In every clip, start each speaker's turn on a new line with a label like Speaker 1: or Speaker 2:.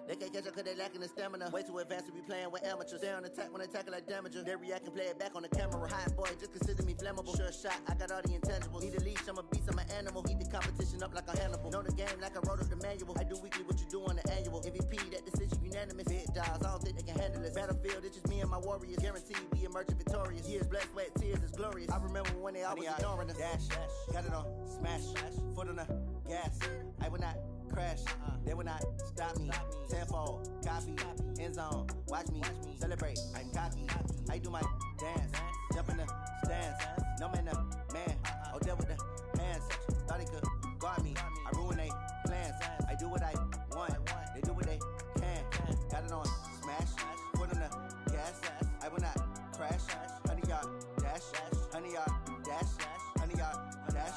Speaker 1: They can't catch up cause they lacking the stamina. Way too advanced to be playing with amateurs. Stay on attack when they tackle like damager. They react and play it back on the camera. Hot boy, just consider me flammable. Sure shot, I got all the intangibles. Need a leash, I'm a beast, I'm an animal. Heat the competition up like a Hannibal. Know the game like I wrote up the manual. I do weekly what you do on the annual. MVP, that decision unanimous. Big dogs, I don't think they can handle it. Battlefield, it's just me and my warriors. Guaranteed we emerging victorious. Years, blood, sweat, tears, it's glorious. I remember when they always ignoring us. Dash, got it on, smash, foot on the gas. I will not crash, they will not stop me. Tenfold, copy, end zone, watch me celebrate. I'm cocky, I do my dance, jump in the stands. No man, man, oh there with the hands. Thought he could guard me, I ruin they plans. I do what I want, they do what they can. Got it on smash, foot on the gas. I will not crash, 100-yard dash, 100-yard dash, 100-yard dash,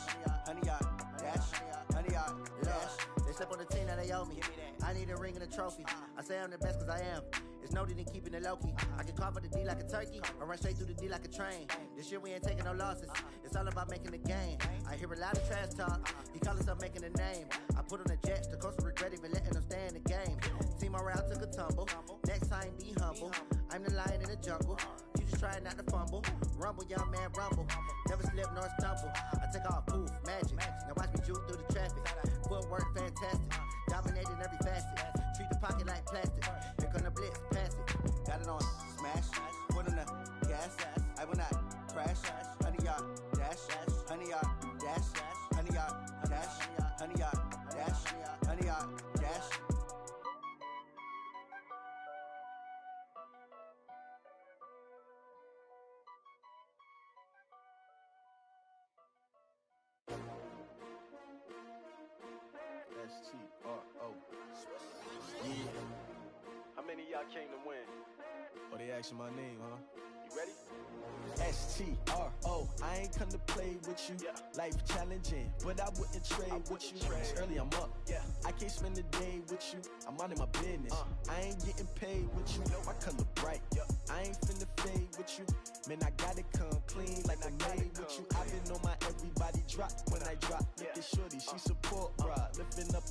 Speaker 1: 100-yard dash, 100-yard dash. They slip on the team that they owe me. I need a ring and a trophy. I say I'm the best cause I am. It's noted in keeping it low-key. I can carve up the D like a turkey or run straight through the D like a train. This year we ain't taking no losses. It's all about making the game. I hear a lot of trash talk. He call himself making a name. I put on the Jets. The coach will regret even letting them stay in the game. Team morale took a tumble. Next time be humble. I'm the lion in the jungle. You just try not to fumble. Rumble, young man, rumble. Never slip nor stumble. I take off, poof, magic. Now watch me juke through the traffic. Footwork fantastic. Dominating every facet. Treat the pocket like plastic. Here come the blitz, pass it. Got it on smash. Foot on the gas. I will not crash. 100-yard dash. 100-yard dash. 100-yard dash. 100-yard dash. 100-yard dash.
Speaker 2: STRO. Yeah.
Speaker 3: How many of y'all came to win?
Speaker 2: Oh, they asking my name, huh?
Speaker 3: You ready?
Speaker 2: STRO. I ain't come to play with you.
Speaker 3: Yeah.
Speaker 2: Life challenging, but I wouldn't trade with you. It's early, I'm up.
Speaker 3: Yeah.
Speaker 2: I can't spend the day with you. I'm minding my business. I ain't getting paid with you. My color bright.
Speaker 3: Yeah.
Speaker 2: I ain't finna fade with you. Man, I gotta come clean like I made with you. I've been on my everybody drop when I drop. Look at shorty, she support ride. Lifting up,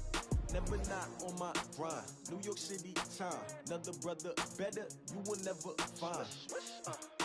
Speaker 2: never not on my grind. New York City time, another brother better, you will never find.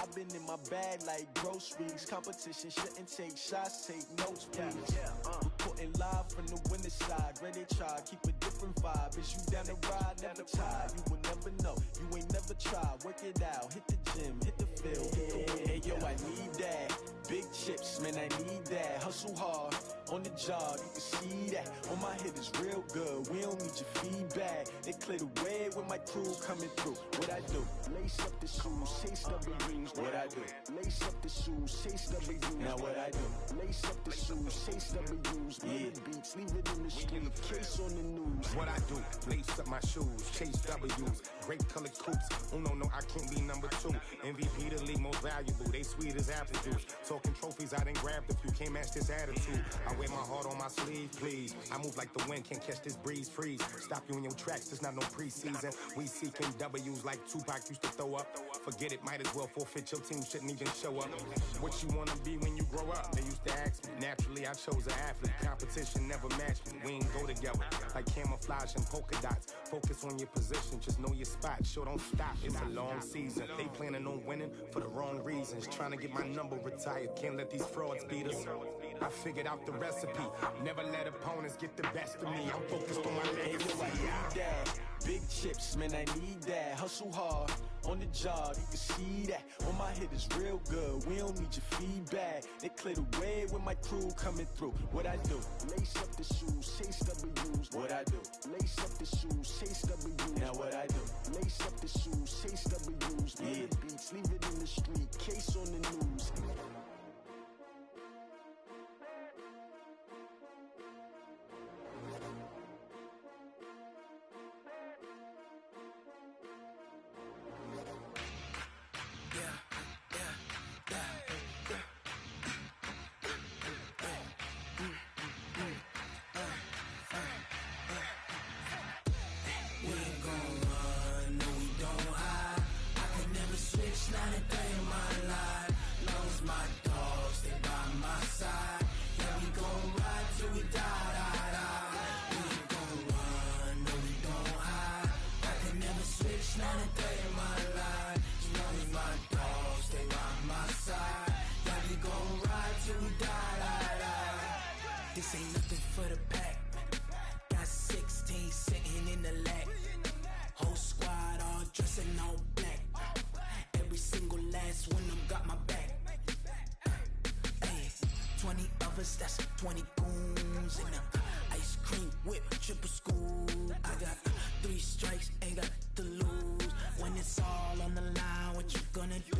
Speaker 2: I've been in my bag like groceries. Competition shouldn't take shots, take notes, please. Reporting live from the winter side. Ready to try, keep a different vibe. Is you down the ride, never tired. You will never know, you ain't never tried. Work it out, hit the gym, hit the field, hit the win. Hey yo, I need that. Big chips, man, I need that. Hustle hard, on the job, you can see that. On my hit is real good, we don't need your feedback. They clear the way with my crew coming through. What I do? Lace up the shoes, chase W's. What I do? Lace up the shoes, chase W's. Now what I do? Lace up the shoes, chase W's. Yeah. Beats, leave it in the street, case on the news.
Speaker 4: What I do? Lace up my shoes, chase W's. Great colored coops. Oh no, I can't be number 2. MVP the league most valuable. They sweet as apple juice. Talking trophies, I done grabbed a few. Can't match this attitude. I wear my heart on my sleeve, please. I move like the wind, can't catch this breeze. Freeze. Stop you in your tracks. There's not no preseason. We seeking W's like Tupac used to throw up. Forget it, might as well forfeit. Your team shouldn't even show up. What you wanna be when you grow up? They used to ask me. Naturally, I chose an athlete. Competition never matched me. We ain't go together like camouflage and polka dots. Focus on your position, just know your spot. Sure, don't stop. It's a long season. They planning on winning for the wrong reasons. Trying to get my number retired. Can't let these frauds beat us. I figured out the recipe. Never let opponents get the best of me. I'm focused on my legacy.
Speaker 2: I need that. Big chips, man, I need that. Hustle hard, on the job, you can see that. On my hit is real good, we don't need your feedback. They clear the way with my crew coming through. What I do? Lace up the shoes, chase W's. What I do? Lace up the shoes, chase W's. Now what I do? Lace up the shoes, chase W's. Yeah. Beats, leave it in the street, case on the news.
Speaker 3: 20 goons in them. Ice cream whip, triple scoop. I got 3 strikes, ain't got to lose. When it's all on the line, what you gonna do?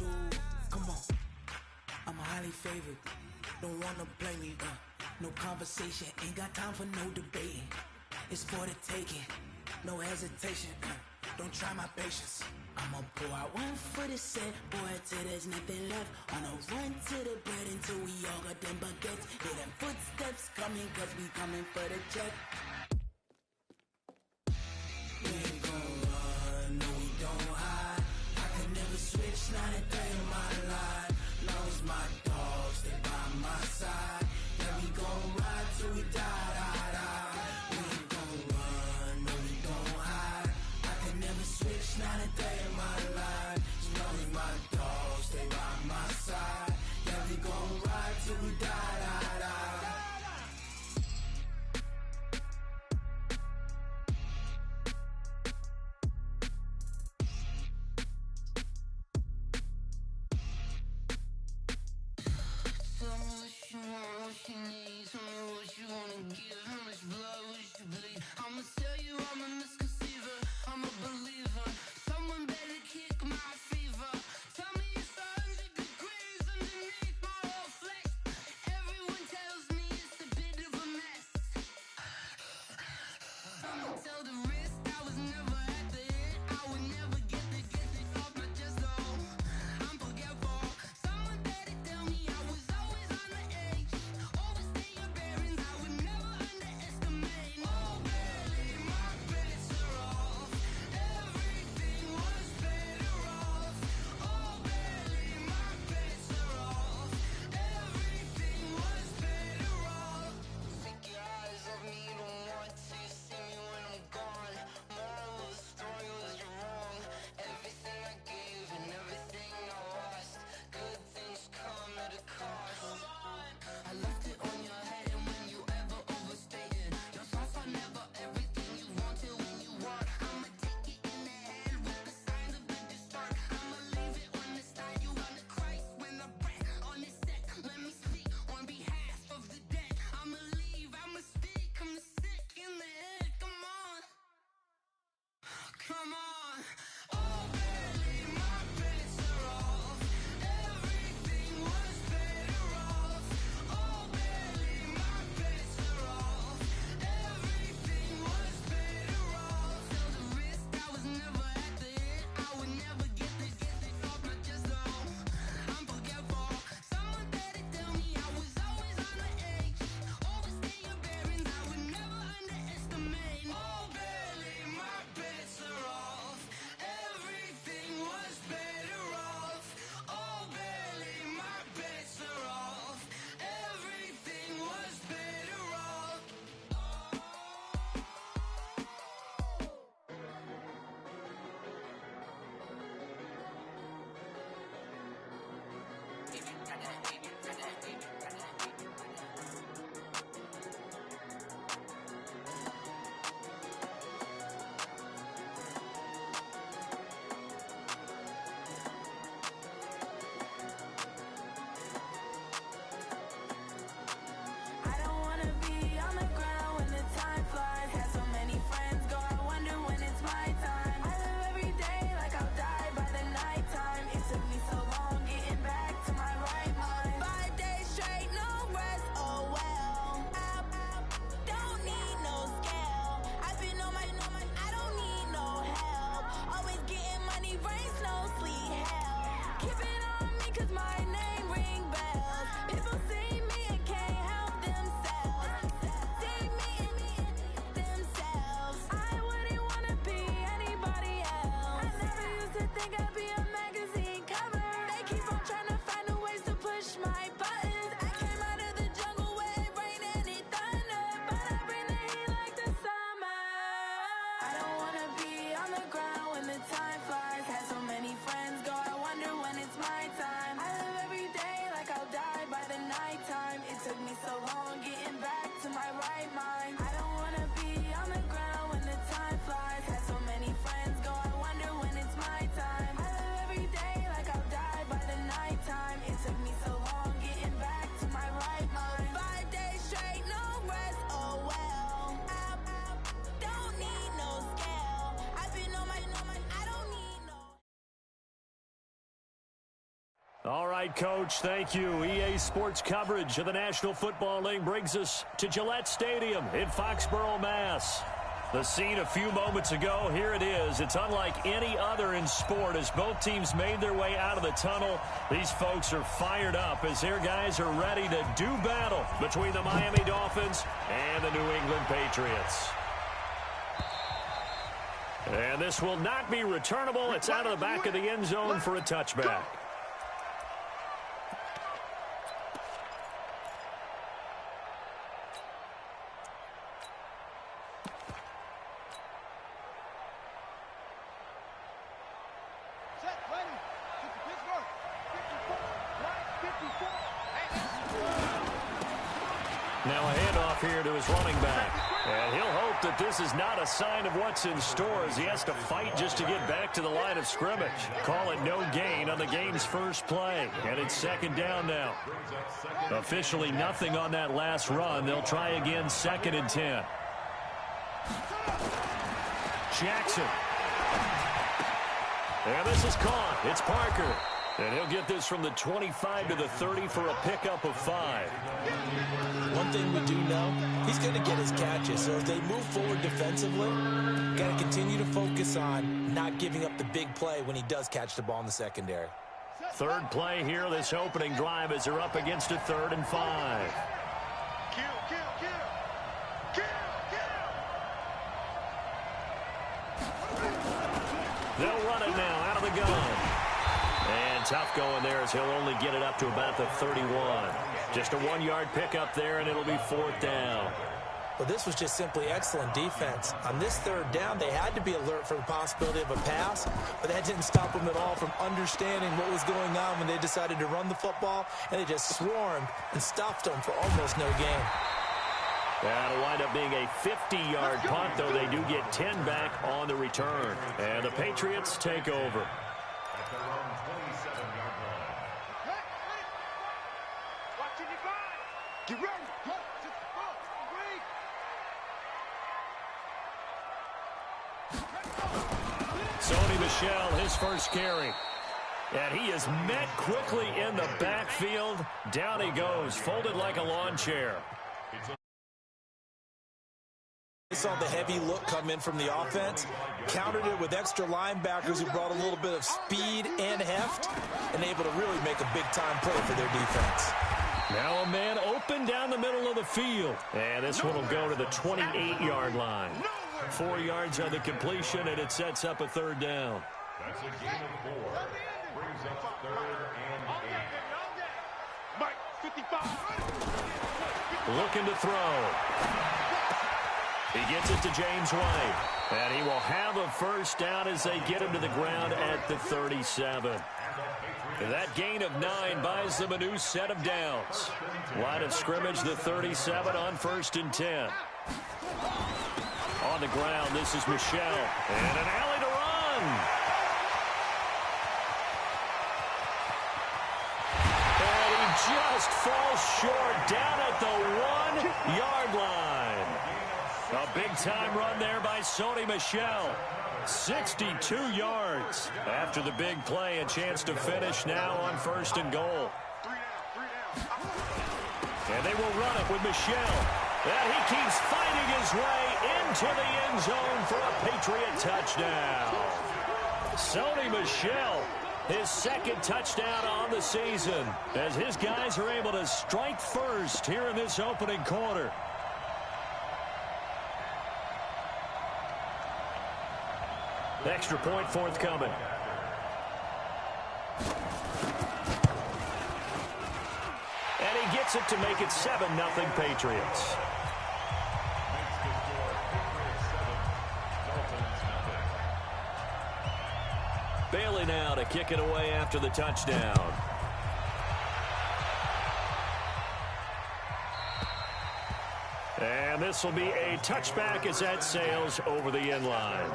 Speaker 3: Come on, I'm highly favored. Don't wanna play me, no conversation, ain't got time for no debating. It's for the taking, no hesitation. Don't try my patience. I'ma pour out one for the set, boy, till there's nothing left. On a run to the bread until we all got them baguettes. Hear them footsteps coming, cause we coming for the check. We ain't gon' run, no we don't hide. I could never switch, not a day in my life. Long as my dogs, they by my side. Yeah, we gon' ride till we die, die, die. We ain't gon' run, no we don't hide. I could never switch, not a day in my life. As long as my dogs, they by my side. Yeah, we gon' ride till we die, die, die.
Speaker 5: Tell me what you want, what you need. Tell me what you wanna give. How much blood would you bleed? I'ma tell you I'm a misconceiver. I'm a believer. Someone better kick my fever. Tell me it's 100 degrees underneath my whole flesh. Everyone tells me it's a bit of a mess. I'ma tell the risk I was never at the end. I would never get it off my chest though. I'm forgetful. Someone better tell me I was always on the edge. Overstay your bearings, I would never underestimate. Oh baby, my bets are off. Everything was better off. Oh baby, my bets are off. Everything was better off. Take your eyes off me, don't want to see me when I'm gone.
Speaker 6: All right, Coach, thank you. EA Sports coverage of the National Football League brings us to Gillette Stadium in Foxborough, Mass. The scene a few moments ago, here it is. It's unlike any other in sport as both teams made their way out of the tunnel. These folks are fired up as their guys are ready to do battle between the Miami Dolphins and the New England Patriots. And this will not be returnable. It's out of the back of the end zone for a touchback. Now a handoff here to his running back. And he'll hope that this is not a sign of what's in store as he has to fight just to get back to the line of scrimmage. Call it no gain on the game's first play. And it's second down now. Officially nothing on that last run. They'll try again, 2nd and 10. Jackson. And this is caught. It's Parker. And he'll get this from the 25 to the 30 for a pickup of 5.
Speaker 2: One thing we do know, he's going to get his catches. So as they move forward defensively, got to continue to focus on not giving up the big play when he does catch the ball in the secondary.
Speaker 6: Third play here, this opening drive as they're up against a 3rd and 5. They'll run it now out of the gun. And tough going there as he'll only get it up to about the 31. Just a 1-yard pickup there, and it'll be 4th down.
Speaker 2: Well, this was just simply excellent defense. On this 3rd down, they had to be alert for the possibility of a pass, but that didn't stop them at all from understanding what was going on when they decided to run the football, and they just swarmed and stopped them for almost no gain.
Speaker 6: That'll wind up being a 50-yard punt, though they do get 10 back on the return. And the Patriots take over.
Speaker 5: Get ready.
Speaker 6: Sony Michel, his first carry. And he is met quickly in the backfield. Down he goes, folded like a lawn chair.
Speaker 2: They saw the heavy look come in from the offense, countered it with extra linebackers who brought a little bit of speed and heft, and able to really make a big-time play for their defense.
Speaker 6: Now a man open down the middle of the field. And this one will go to the 28-yard line. 4 yards on the completion, and it sets up a 3rd down.
Speaker 7: That's a gain of 4. Brings up 3rd and 8.
Speaker 5: Mike, 55.
Speaker 6: Looking to throw. He gets it to James White. And he will have a first down as they get him to the ground at the 37. That gain of 9 buys them a new set of downs. Line of scrimmage, the 37 on 1st and 10. On the ground, this is Michel. And an alley to run. And he just falls short down at the 1-yard line. A big-time run there by Sony Michel. 62 yards. After the big play, a chance to finish now on 1st and goal. And they will run it with Michel. And he keeps fighting his way into the end zone for a Patriot touchdown. Sony Michel, his 2nd touchdown on the season, as his guys are able to strike first here in this opening quarter. Extra point forthcoming. And he gets it to make it 7-0 Patriots. Bailey now to kick it away after the touchdown. And this will be a touchback as that sails over the end line.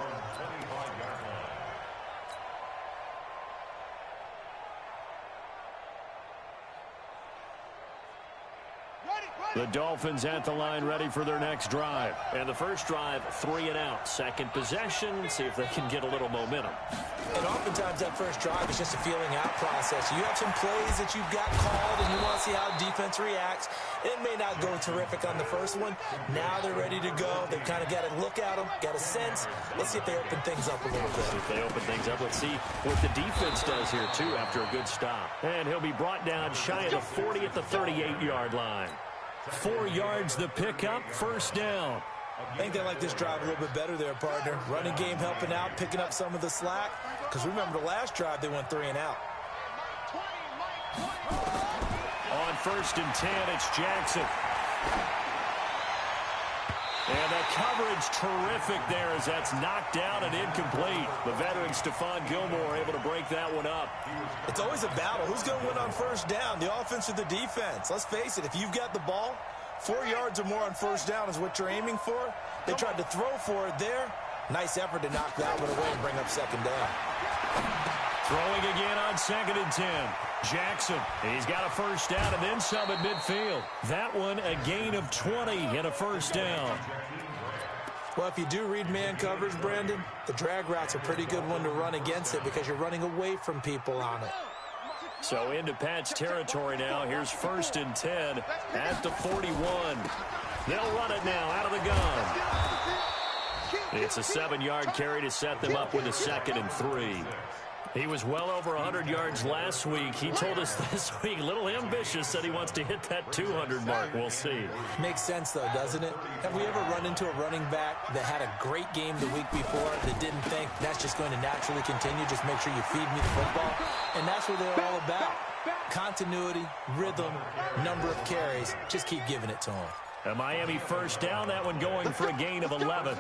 Speaker 6: The Dolphins at the line ready for their next drive. And the first drive, 3 and out. Second possession, see if they can get a little momentum.
Speaker 8: And oftentimes that first drive is just a feeling out process. You have some plays that you've got called and you want to see how defense reacts. It may not go terrific on the first one. Now they're ready to go. They've kind of got to look at them, got a sense. Let's see if they open things up a little bit.
Speaker 6: If they open things up, let's see what the defense does here, too, after a good stop. And he'll be brought down shy of the 40 at the 38-yard line. 4 yards the pickup, first down.
Speaker 8: I think they like this drive a little bit better there, partner. Running game helping out, picking up some of the slack. Because remember, the last drive, they went 3 and out.
Speaker 6: On 1st and 10, it's Jackson. And the coverage terrific there as that's knocked down and incomplete. The veteran Stephon Gilmore able to break that one up.
Speaker 8: It's always a battle. Who's going to win on first down, the offense or the defense? Let's face it, if you've got the ball, 4 yards or more on first down is what you're aiming for. They tried to throw for it there. Nice effort to knock that one away and bring up second down.
Speaker 6: Throwing again on 2nd and 10. Jackson, he's got a first down and then some at midfield. That one a gain of 20 and a first down.
Speaker 8: Well, if you do read man coverage, Brandon, the drag route's a pretty good one to run against it because you're running away from people on it.
Speaker 6: So into Pat's territory now. Here's 1st and 10 at the 41. They'll run it now out of the gun. It's a 7-yard carry to set them up with a 2nd and 3. He was well over 100 yards last week. He told us this week, a little ambitious, said he wants to hit that 200 mark. We'll see.
Speaker 8: Makes sense, though, doesn't it? Have we ever run into a running back that had a great game the week before that didn't think that's just going to naturally continue? Just make sure you feed me the football. And that's what they're all about. Continuity, rhythm, number of carries. Just keep giving it to them.
Speaker 6: A Miami first down, that one going for a gain of 11.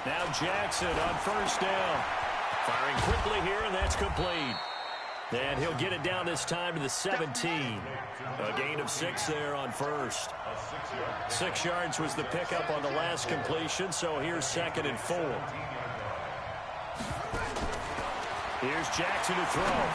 Speaker 6: Now Jackson on first down. Firing quickly here, and that's complete. And he'll get it down this time to the 17. A gain of 6 there on first. 6 yards was the pickup on the last completion, so here's 2nd and 4. Here's Jackson to throw.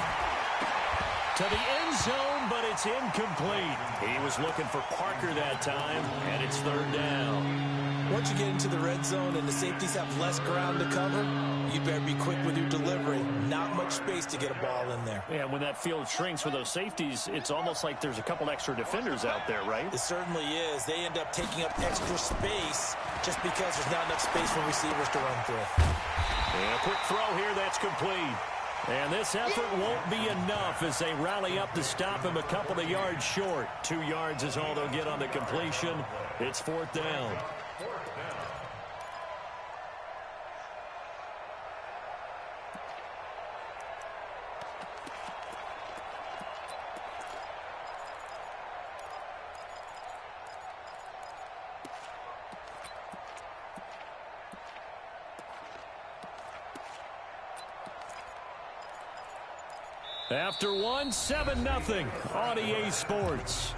Speaker 6: To the end zone, but it's incomplete. He was looking for Parker that time, and it's 3rd down.
Speaker 8: Once you get into the red zone and the safeties have less ground to cover, you better be quick with your delivery. Not much space to get a ball in there.
Speaker 6: Yeah, when that field shrinks for those safeties, it's almost like there's a couple extra defenders out there, right?
Speaker 8: It certainly is. They end up taking up extra space just because there's not enough space for receivers to run through.
Speaker 6: And a quick throw here, that's complete. And this effort won't be enough as they rally up to stop him a couple of yards short. 2 yards is all they'll get on the completion. It's 4th down. After one, 7-0 on EA Sports.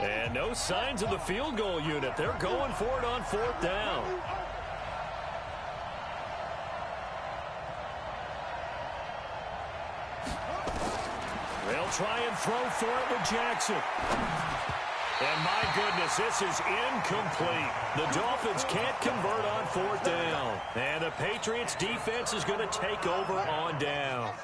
Speaker 6: And no signs of the field goal unit. They're going for it on 4th down. They'll try and throw for it with Jackson. And my goodness, this is incomplete. The Dolphins can't convert on 4th down. And the Patriots defense is going to take over on downs.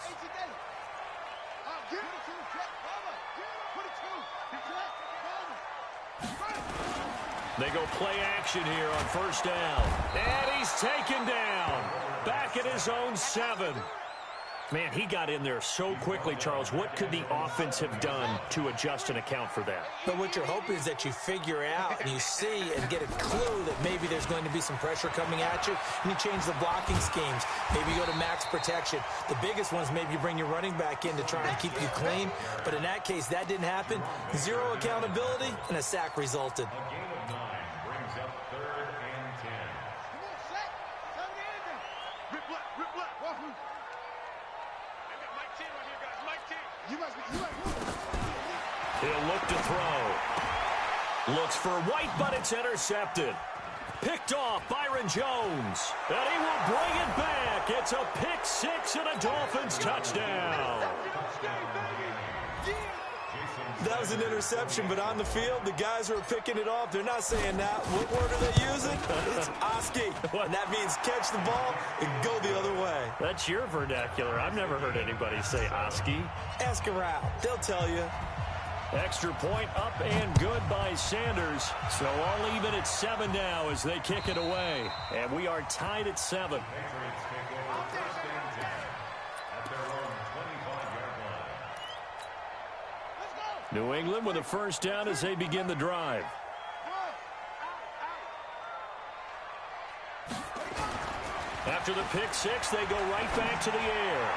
Speaker 6: They go play action here on 1st down. And he's taken down. Back at his own 7. Man, he got in there so quickly, Charles. What could the offense have done to adjust and account for that?
Speaker 8: But what you're hoping is that you figure out and you see and get a clue that maybe there's going to be some pressure coming at you, and you change the blocking schemes. Maybe you go to max protection. The biggest ones, maybe you bring your running back in to try and keep you clean. But in that case, that didn't happen. Zero accountability, and a sack resulted.
Speaker 7: A game of 9 brings up 3rd and 10.
Speaker 9: Come on, set. Come in. Rip left, rip left. Wahoo. I got Mike T right here, guys. Mike T. You guys move.
Speaker 6: He'll look to throw. Looks for White, but it's intercepted. Picked off Byron Jones. And he will bring it back. It's a pick six and a Dolphins touchdown.
Speaker 8: That was an interception, but on the field, the guys who are picking it off, they're not saying that. What word are they using? It's Oski. And that means catch the ball and go the other way.
Speaker 6: That's your vernacular. I've never heard anybody say Oski.
Speaker 8: Ask around. They'll tell you.
Speaker 6: Extra point up and good by Sanders. So all even at 7 now as they kick it away. And we are tied at 7.
Speaker 7: Patriots take over 1st and 10 at their own 25-yard line.
Speaker 6: New England with a first down as they begin the drive. After the pick six, they go right back to the air.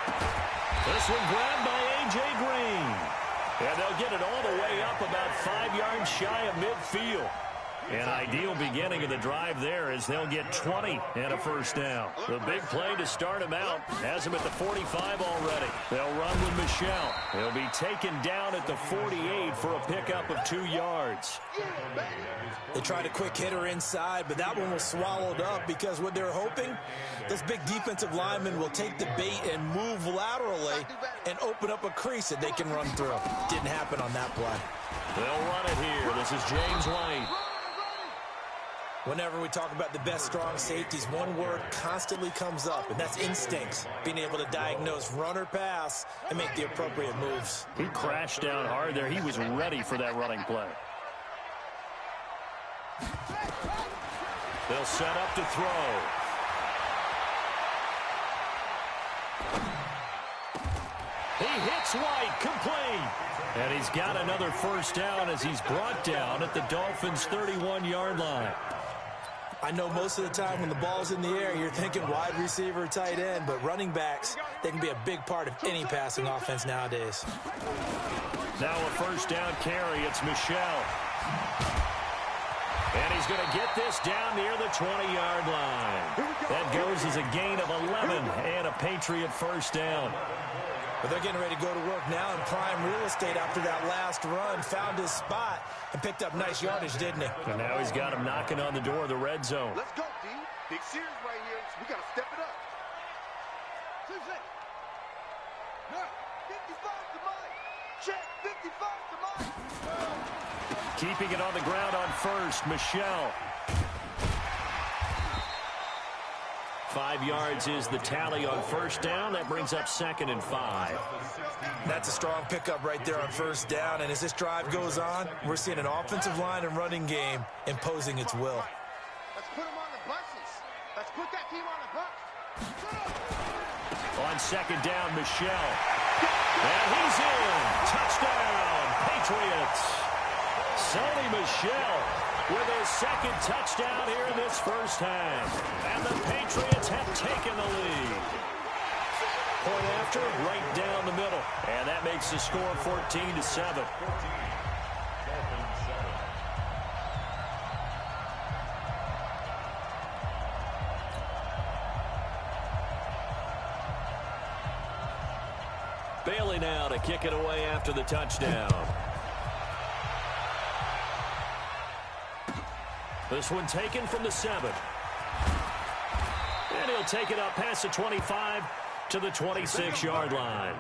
Speaker 6: This one grabbed by A.J. Green. And they'll get it all the way up about 5 yards shy of midfield. An ideal beginning of the drive there as they'll get 20 and a first down. The big play to start him out has him at the 45 already. They'll run with Michelle. He'll be taken down at the 48 for a pickup of 2 yards.
Speaker 8: They tried a quick hitter inside, but that one was swallowed up because what they're hoping, this big defensive lineman will take the bait and move laterally and open up a crease that they can run through. Didn't happen on that play.
Speaker 6: They'll run it here. This is James White.
Speaker 8: Whenever we talk about the best strong safeties, one word constantly comes up, and that's instincts. Being able to diagnose run or pass and make the appropriate moves.
Speaker 6: He crashed down hard there. He was ready for that running play. They'll set up to throw. He hits White, complete. And he's got another first down as he's brought down at the Dolphins' 31-yard line.
Speaker 8: I know most of the time when the ball's in the air, you're thinking wide receiver, tight end, but running backs, they can be a big part of any passing offense nowadays.
Speaker 6: Now a first down carry. It's Michelle. And he's going to get this down near the 20-yard line. That goes as a gain of 11 and a Patriot first down.
Speaker 8: But they're getting ready to go to work now in prime real estate after that last run. Found his spot and picked up nice yardage, didn't he?
Speaker 6: And now he's got him knocking on the door of the red zone.
Speaker 9: Let's go, D. Big series right here. So we got to step it up. 55 to Mike. Check. 55 to Mike.
Speaker 6: Keeping it on the ground on first, Michelle. 5 yards is the tally on first down. That brings up 2nd and 5.
Speaker 8: That's a strong pickup right there on first down. And as this drive goes on, we're seeing an offensive line and running game imposing its will.
Speaker 9: Let's put them on the buses. Let's put that team on the bus.
Speaker 6: On 2nd down, Michelle. And he's in. Touchdown, Patriots. Sony Michelle with his 2nd touchdown here in this first half. And the Patriots have taken the lead. Point after, right down the middle. And that makes the score 14-7. Bailey now to kick it away after the touchdown. This one taken from the 7. And he'll take it up past the 25 to the 26-yard line.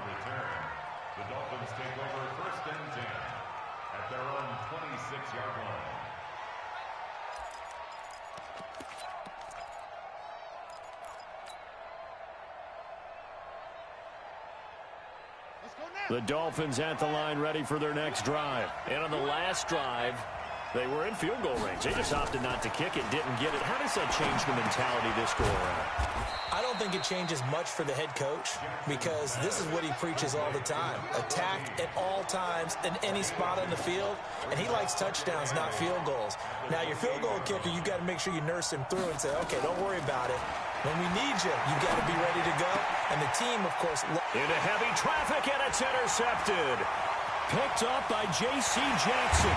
Speaker 7: The Dolphins take over 1st and 10 at their own 26-yard line.
Speaker 6: The Dolphins at the line ready for their next drive. And on the last drive, They were in field goal range. They just opted not to kick it, didn't get it. How does that change the mentality this go around?
Speaker 8: I don't think it changes much for the head coach because this is what he preaches all the time. Attack at all times in any spot on the field, and he likes touchdowns, not field goals. Now, your field goal kicker, you've got to make sure you nurse him through and say, okay, don't worry about it. When we need you, you've got to be ready to go. And the team, of course...
Speaker 6: Into heavy traffic, and it's intercepted. Picked up by J.C. Jackson.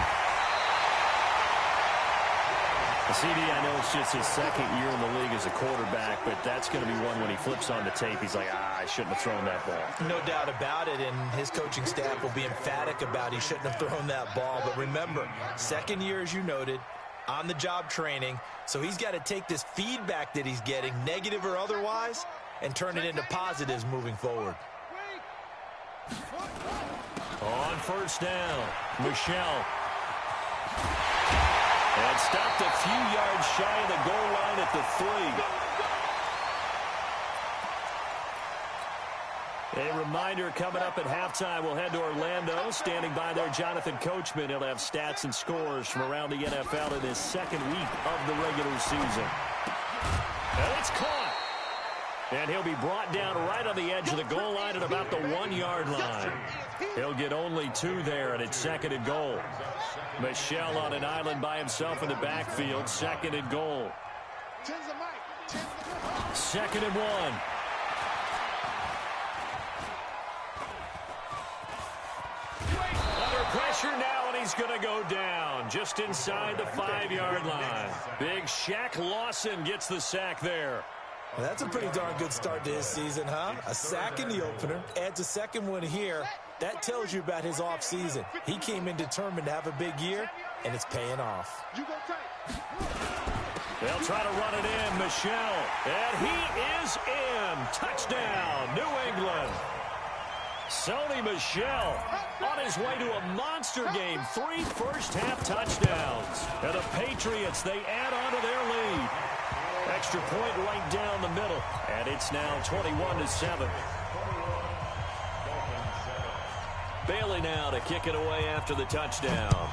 Speaker 6: CD, I know it's just his second year in the league as a quarterback, but that's going to be one when he flips on the tape. He's like, I shouldn't have thrown that ball.
Speaker 8: No doubt about it, and his coaching staff will be emphatic about he shouldn't have thrown that ball. But remember, second year, as you noted, on-the-job training, so he's got to take this feedback that he's getting, negative or otherwise, and turn it into positives moving forward.
Speaker 6: On first down, Michelle. And stopped a few yards shy of the goal line at the 3. A reminder coming up at halftime, we'll head to Orlando. Standing by there, Jonathan Coachman. He'll have stats and scores from around the NFL in his second week of the regular season. And it's caught. And he'll be brought down right on the edge of the goal line at about the 1-yard line. He'll get only 2 there, and it's second and goal. Michelle on an island by himself in the backfield, second and goal. Second and 1. Under pressure now, and he's going to go down just inside the 5-yard line. Big Shaq Lawson gets the sack there.
Speaker 8: Well, that's a pretty darn good start to his season, huh? A sack in the opener, adds a second one here. That tells you about his offseason. He came in determined to have a big year, and it's paying off.
Speaker 6: They'll try to run it in, Michelle. And he is in. Touchdown, New England. Sony Michel on his way to a monster game. 3 first-half touchdowns. And the Patriots, they add on to their lead. Extra point right down the middle. And it's now 21-7. Bailey now to kick it away after the touchdown.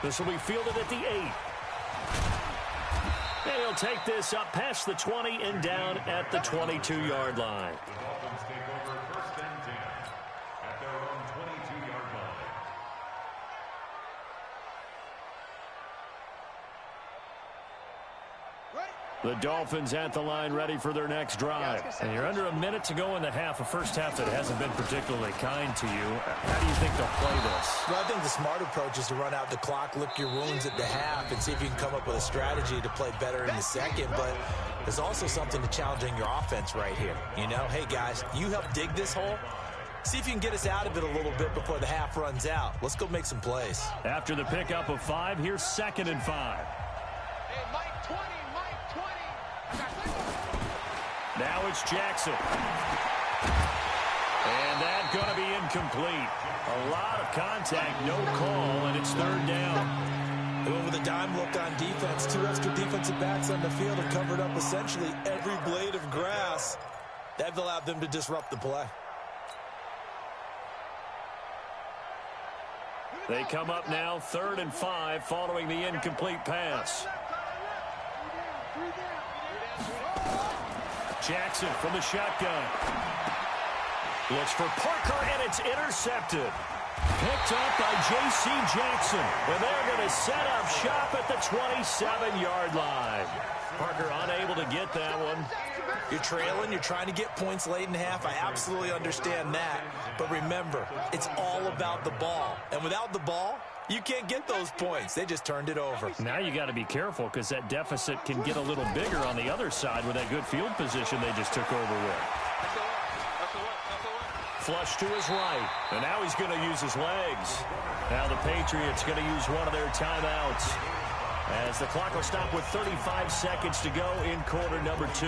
Speaker 6: This will be fielded at the 8. And he'll take this up past the 20 and down at the 22-yard line.
Speaker 7: Dolphins take over first and 10 at their own 22-yard line.
Speaker 6: The Dolphins at the line ready for their next drive. And you're under a minute to go in the half, a first half that hasn't been particularly kind to you. How do you think they'll play this?
Speaker 8: Well, I think the smart approach is to run out the clock, lick your wounds at the half, and see if you can come up with a strategy to play better in the second. But there's also something to challenging your offense right here. You know, hey, guys, you help dig this hole. See if you can get us out of it a little bit before the half runs out. Let's go make some plays.
Speaker 6: After the pickup of 5, here's second and 5.
Speaker 9: Hey, Mike 20, Mike 20.
Speaker 6: Now it's Jackson. And that's going to be incomplete. A lot of contact, no call, and it's third down.
Speaker 8: They went with a dime look on defense. 2 extra defensive backs on the field and covered up essentially every blade of grass. That allowed them to disrupt the play.
Speaker 6: They come up now, 3rd and 5, following the incomplete pass. Jackson from the shotgun. Looks for Parker, and it's intercepted. Picked up by J.C. Jackson. And they're going to set up shop at the 27-yard line. Parker unable to get that one.
Speaker 8: You're trailing, you're trying to get points late in the half. I absolutely understand that. But remember, it's all about the ball. And without the ball, you can't get those points. They just turned it over.
Speaker 6: Now you got to be careful because that deficit can get a little bigger on the other side with that good field position they just took over with. Flush to his right, and now he's going to use his legs. Now the Patriots going to use one of their timeouts as the clock will stop with 35 seconds to go in quarter number 2.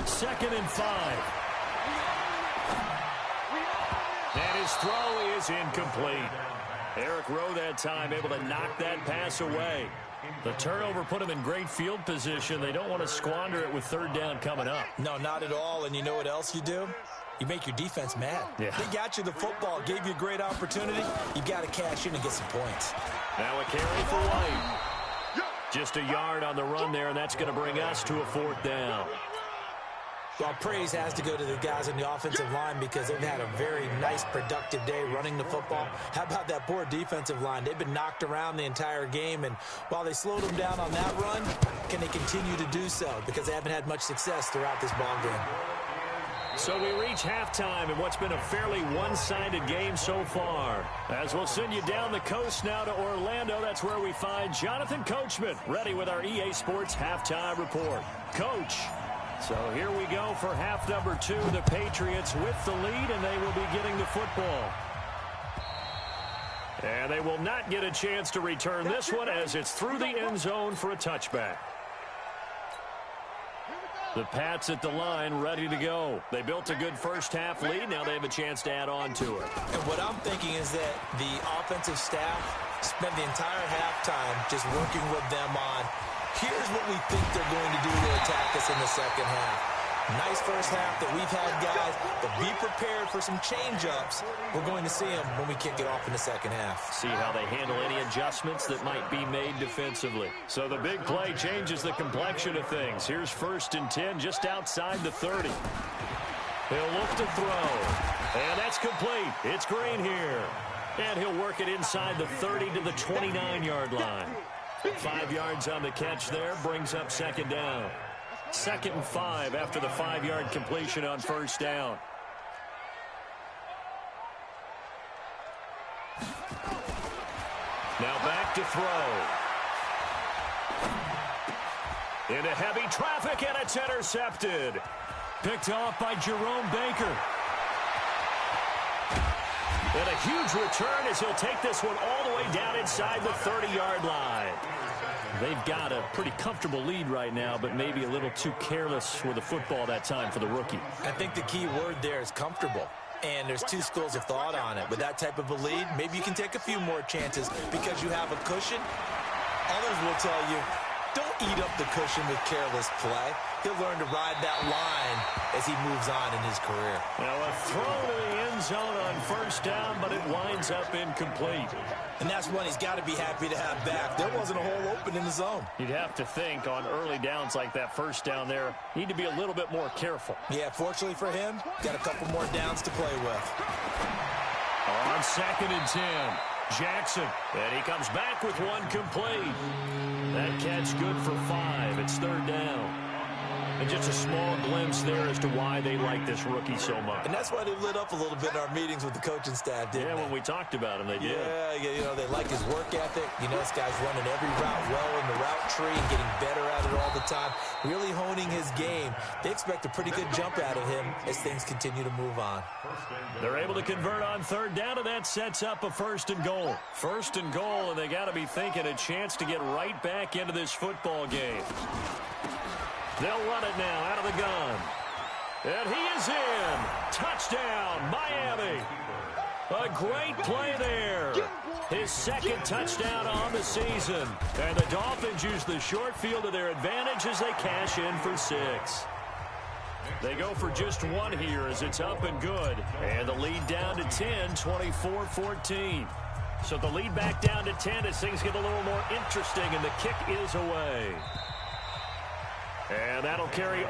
Speaker 6: Second and 5. And his throw is incomplete. Eric Rowe that time able to knock that pass away. The turnover put them in great field position. They don't want to squander it with third down coming up.
Speaker 8: No, not at all. And you know what else you do? You make your defense mad.
Speaker 6: Yeah.
Speaker 8: They got you the football, gave you a great opportunity. You got to cash in and get some points.
Speaker 6: Now a carry for White. Just a yard on the run there, and that's going to bring us to a fourth down.
Speaker 8: Well, praise has to go to the guys on the offensive line because they've had a very nice, productive day running the football. How about that poor defensive line? They've been knocked around the entire game, and while they slowed them down on that run, can they continue to do so? Because they haven't had much success throughout this ball game.
Speaker 6: So we reach halftime in what's been a fairly one-sided game so far. As we'll send you down the coast now to Orlando, that's where we find Jonathan Coachman, ready with our EA Sports Halftime Report. Coach. So here we go for half number 2. The Patriots with the lead, and they will be getting the football. And they will not get a chance to return this one as it's through the end zone for a touchback. The Pats at the line ready to go. They built a good first-half lead. Now they have a chance to add on to it.
Speaker 8: And what I'm thinking is that the offensive staff spent the entire halftime just working with them on here's what we think they're going to do to attack us in the second half. Nice first half that we've had, guys, but be prepared for some change-ups. We're going to see them when we kick it off in the second half.
Speaker 6: See how they handle any adjustments that might be made defensively. So the big play changes the complexion of things. Here's 1st and 10 just outside the 30. He'll look to throw. And that's complete. It's Green here. And he'll work it inside the 30 to the 29-yard line. 5 yards on the catch there, brings up second down. 2nd and 5 after the 5-yard completion on first down. Now back to throw. Into heavy traffic, and it's intercepted. Picked off by Jerome Baker. And a huge return as he'll take this one all the way down inside the 30-yard line. They've got a pretty comfortable lead right now, but maybe a little too careless with the football that time for the rookie.
Speaker 8: I think the key word there is comfortable. And there's two schools of thought on it. With that type of a lead, maybe you can take a few more chances because you have a cushion. Others will tell you, don't eat up the cushion with careless play. He'll learn to ride that line as he moves on in his career.
Speaker 6: Now a throw to the end zone on first down, but it winds up incomplete.
Speaker 8: And that's one he's got to be happy to have back. There wasn't a hole open in the zone.
Speaker 6: You'd have to think on early downs like that first down there, need to be a little bit more careful.
Speaker 8: Yeah, fortunately for him, got a couple more downs to play with.
Speaker 6: On 2nd and 10, Jackson. And he comes back with one complete. That catch good for 5. It's 3rd down. And just a small glimpse there as to why they like this rookie so much.
Speaker 8: And that's why they lit up a little bit in our meetings with the coaching staff, didn't they?
Speaker 6: When we talked about him, they did.
Speaker 8: Yeah, you know, they like his work ethic. You know, this guy's running every route well in the route tree and getting better at it all the time, really honing his game. They expect a pretty good jump out of him as things continue to move on.
Speaker 6: They're able to convert on 3rd down, and that sets up a 1st and goal. 1st and goal, and they got to be thinking a chance to get right back into this football game. They'll run it now out of the gun. And he is in. Touchdown, Miami. A great play there. His 2nd touchdown on the season. And the Dolphins use the short field to their advantage as they cash in for 6. They go for just 1 here as it's up and good. And the lead down to 10, 24-14. So the lead back down to 10 as things get a little more interesting, and the kick is away. And that'll carry.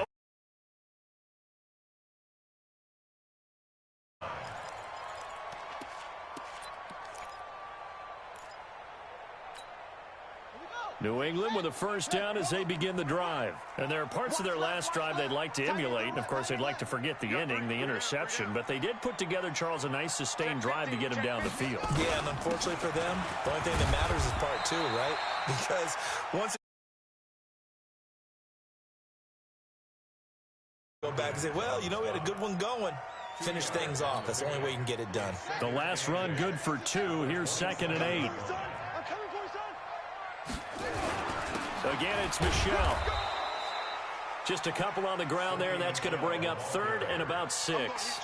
Speaker 6: New England with a 1st down as they begin the drive. And there are parts of their last drive they'd like to emulate. And, of course, they'd like to forget the ending, the interception. But they did put together, Charles, a nice sustained drive to get him down the field.
Speaker 8: Yeah, and unfortunately for them, the only thing that matters is part 2, right? Because once go back and say, well, you know, we had a good one going. Finish things off. That's the only way you can get it done.
Speaker 6: The last run good for 2. Here's 2nd and 8. Again, it's Michel. Just a couple on the ground there, and that's going to bring up 3rd and about 6.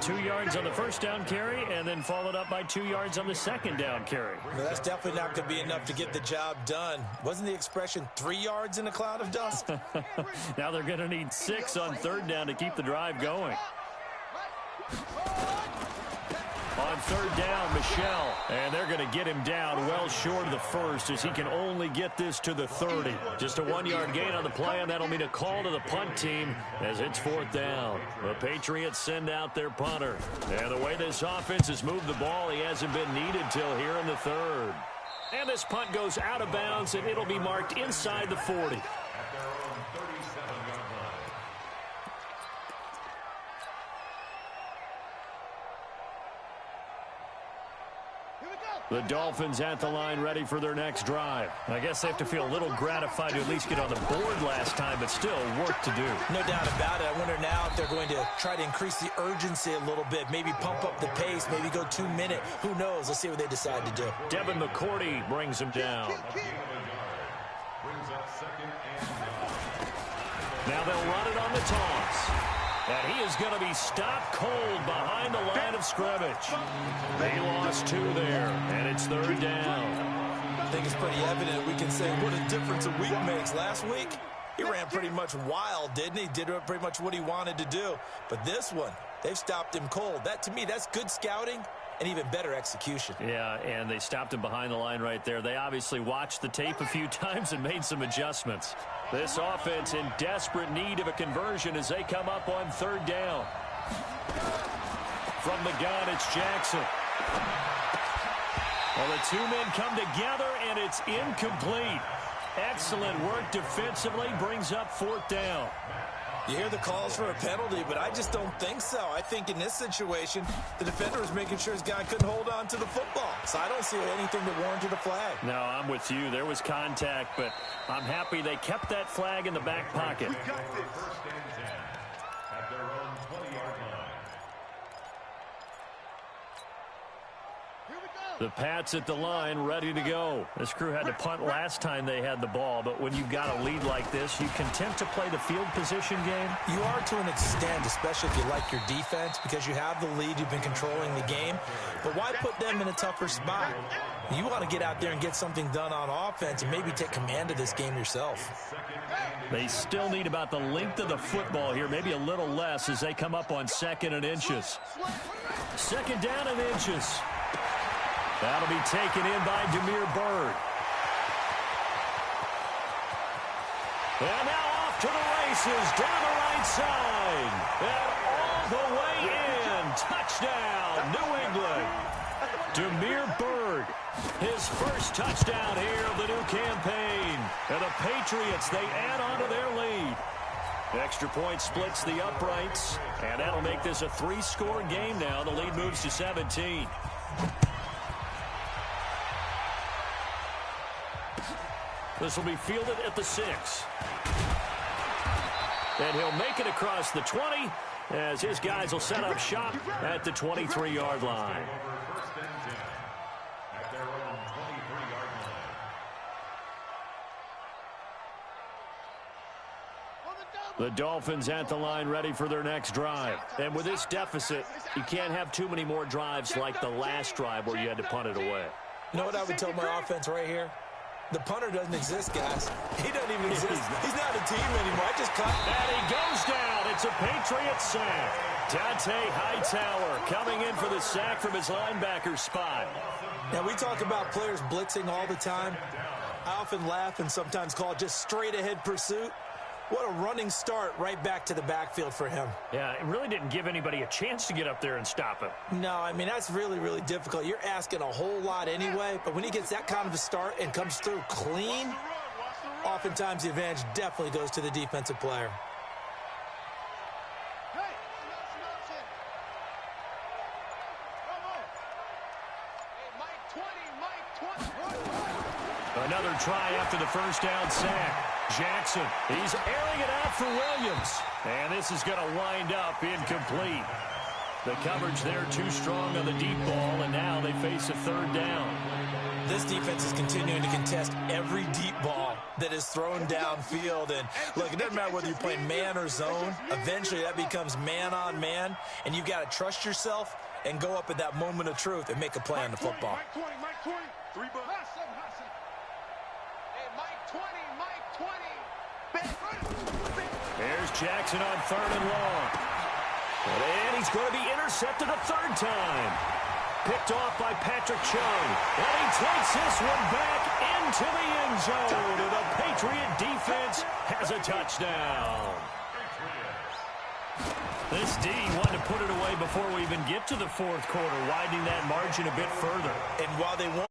Speaker 6: 2 yards on the first down carry, and then followed up by 2 yards on the second down carry.
Speaker 8: Well, that's definitely not going to be enough to get the job done. Wasn't the expression 3 yards in a cloud of dust?
Speaker 6: Now they're going to need 6 on 3rd down to keep the drive going. On 3rd down, Michel, and they're going to get him down well short of the first as he can only get this to the 30. Just a 1-yard gain on the play, and that'll mean a call to the punt team as it's 4th down. The Patriots send out their punter. And the way this offense has moved the ball, he hasn't been needed till here in the 3rd. And this punt goes out of bounds, and it'll be marked inside the 40. The Dolphins at the line ready for their next drive. I guess they have to feel a little gratified to at least get on the board last time, but still work to do.
Speaker 8: No doubt about it. I wonder now if they're going to try to increase the urgency a little bit, maybe pump up the pace, maybe go 2 minute. Who knows? Let's see what they decide to do.
Speaker 6: Devin McCourty brings him down. Now they'll run it on the toss. And he is going to be stopped cold behind the line of scrimmage. They lost 2 there, and it's 3rd down.
Speaker 8: I think it's pretty evident. We can say what a difference a week makes. Last week, he ran pretty much wild, didn't he? Did pretty much what he wanted to do. But this one, they've stopped him cold. That, to me, that's good scouting and even better execution.
Speaker 6: Yeah, and they stopped him behind the line right there. They obviously watched the tape a few times and made some adjustments. This offense in desperate need of a conversion as they come up on 3rd down. From the gun, it's Jackson. Well, the 2 men come together, and it's incomplete. Excellent work defensively, brings up 4th down.
Speaker 8: You hear the calls for a penalty, but I just don't think so. I think in this situation, the defender was making sure his guy couldn't hold on to the football. So I don't see anything that warranted a flag.
Speaker 6: No, I'm with you. There was contact, but I'm happy they kept that flag in the back pocket.
Speaker 7: First and 10 at their own 20-yard line.
Speaker 6: The Pats at the line, ready to go. This crew had to punt last time they had the ball, but when you've got a lead like this, you content to play the field position game?
Speaker 8: You are to an extent, especially if you like your defense, because you have the lead, you've been controlling the game. But why put them in a tougher spot? You want to get out there and get something done on offense and maybe take command of this game yourself.
Speaker 6: They still need about the length of the football here, maybe a little less as they come up on 2nd and inches. 2nd down and inches. That'll be taken in by Damiere Byrd. And now off to the races, down the right side. And all the way in. Touchdown, New England. Damiere Byrd, his first touchdown here of the new campaign. And the Patriots, they add on to their lead. Extra point splits the uprights, and that'll make this a 3-score game now. The lead moves to 17. This will be fielded at the 6. And he'll make it across the 20 as his guys will set up shop at the 23-yard line.
Speaker 7: First and 10 at their own 23-yard line.
Speaker 6: The Dolphins at the line ready for their next drive. And with this deficit, you can't have too many more drives like the last drive where you had to punt it away.
Speaker 8: You know what I would tell my offense right here? The punter doesn't exist, guys. He doesn't even exist. He's not a team anymore. I just cut.
Speaker 6: And he goes down. It's a Patriot sack. Dante Hightower coming in for the sack from his linebacker spot.
Speaker 8: Now, we talk about players blitzing all the time. I often laugh and sometimes call it just straight-ahead pursuit. What a running start right back to the backfield for him.
Speaker 6: Yeah, it really didn't give anybody a chance to get up there and stop him.
Speaker 8: No, I mean, that's really, really difficult. You're asking a whole lot anyway, but when he gets that kind of a start and comes through clean, oftentimes the advantage definitely goes to the defensive player.
Speaker 6: Another try after the first down sack. Jackson, he's airing it out for Williams. And this is going to wind up incomplete. The coverage there too strong on the deep ball, and now they face a 3rd down.
Speaker 8: this defense is continuing to contest every deep ball that is thrown downfield. And look, it doesn't matter whether you're playing man or zone. Eventually that becomes man on man, and you've got to trust yourself and go up at that moment of truth and make a play on the football.
Speaker 9: Mike 20, Mike 20. 3 bucks. Hey, Mike 20, Mike 20.
Speaker 6: Here's Jackson on 3rd and long. And he's going to be intercepted a 3rd time. Picked off by Patrick Chung. And he takes this one back into the end zone. And the Patriot defense has a touchdown. This D wanted to put it away before we even get to the 4th quarter, widening that margin a bit further.
Speaker 8: And while they won't,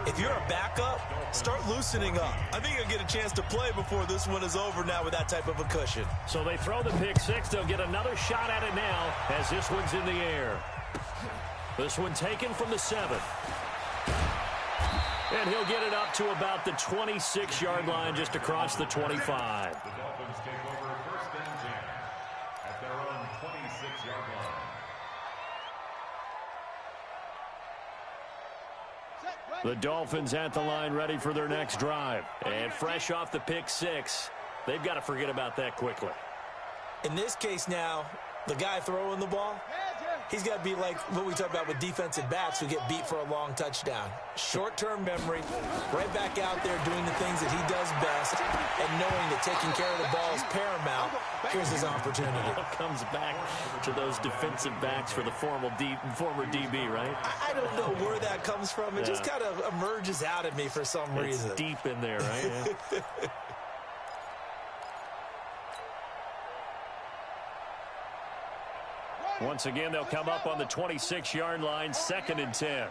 Speaker 8: if you're a backup, start loosening up. I think you'll get a chance to play before this one is over now with that type of a cushion.
Speaker 6: So they throw the pick 6. They'll get another shot at it now as this one's in the air. This one taken from the 7th. And he'll get it up to about the 26-yard line, just across the 25.
Speaker 7: The Dolphins take over 1st and 10 at their own 26-yard line.
Speaker 6: The Dolphins at the line, ready for their next drive. And fresh off the pick 6, they've got to forget about that quickly.
Speaker 8: In this case now, the guy throwing the ball, he's got to be like what we talk about with defensive backs who get beat for a long touchdown. Short-term memory, right back out there doing the things that he does best, and knowing that taking care of the ball is paramount. Here's his opportunity.
Speaker 6: Comes back to those defensive backs for the former DB, right?
Speaker 8: I don't know where that comes from. It just kind of emerges out of me for some reason.
Speaker 6: It's deep in there, right? Yeah. Once again, they'll come up on the 26-yard line, 2nd and 10.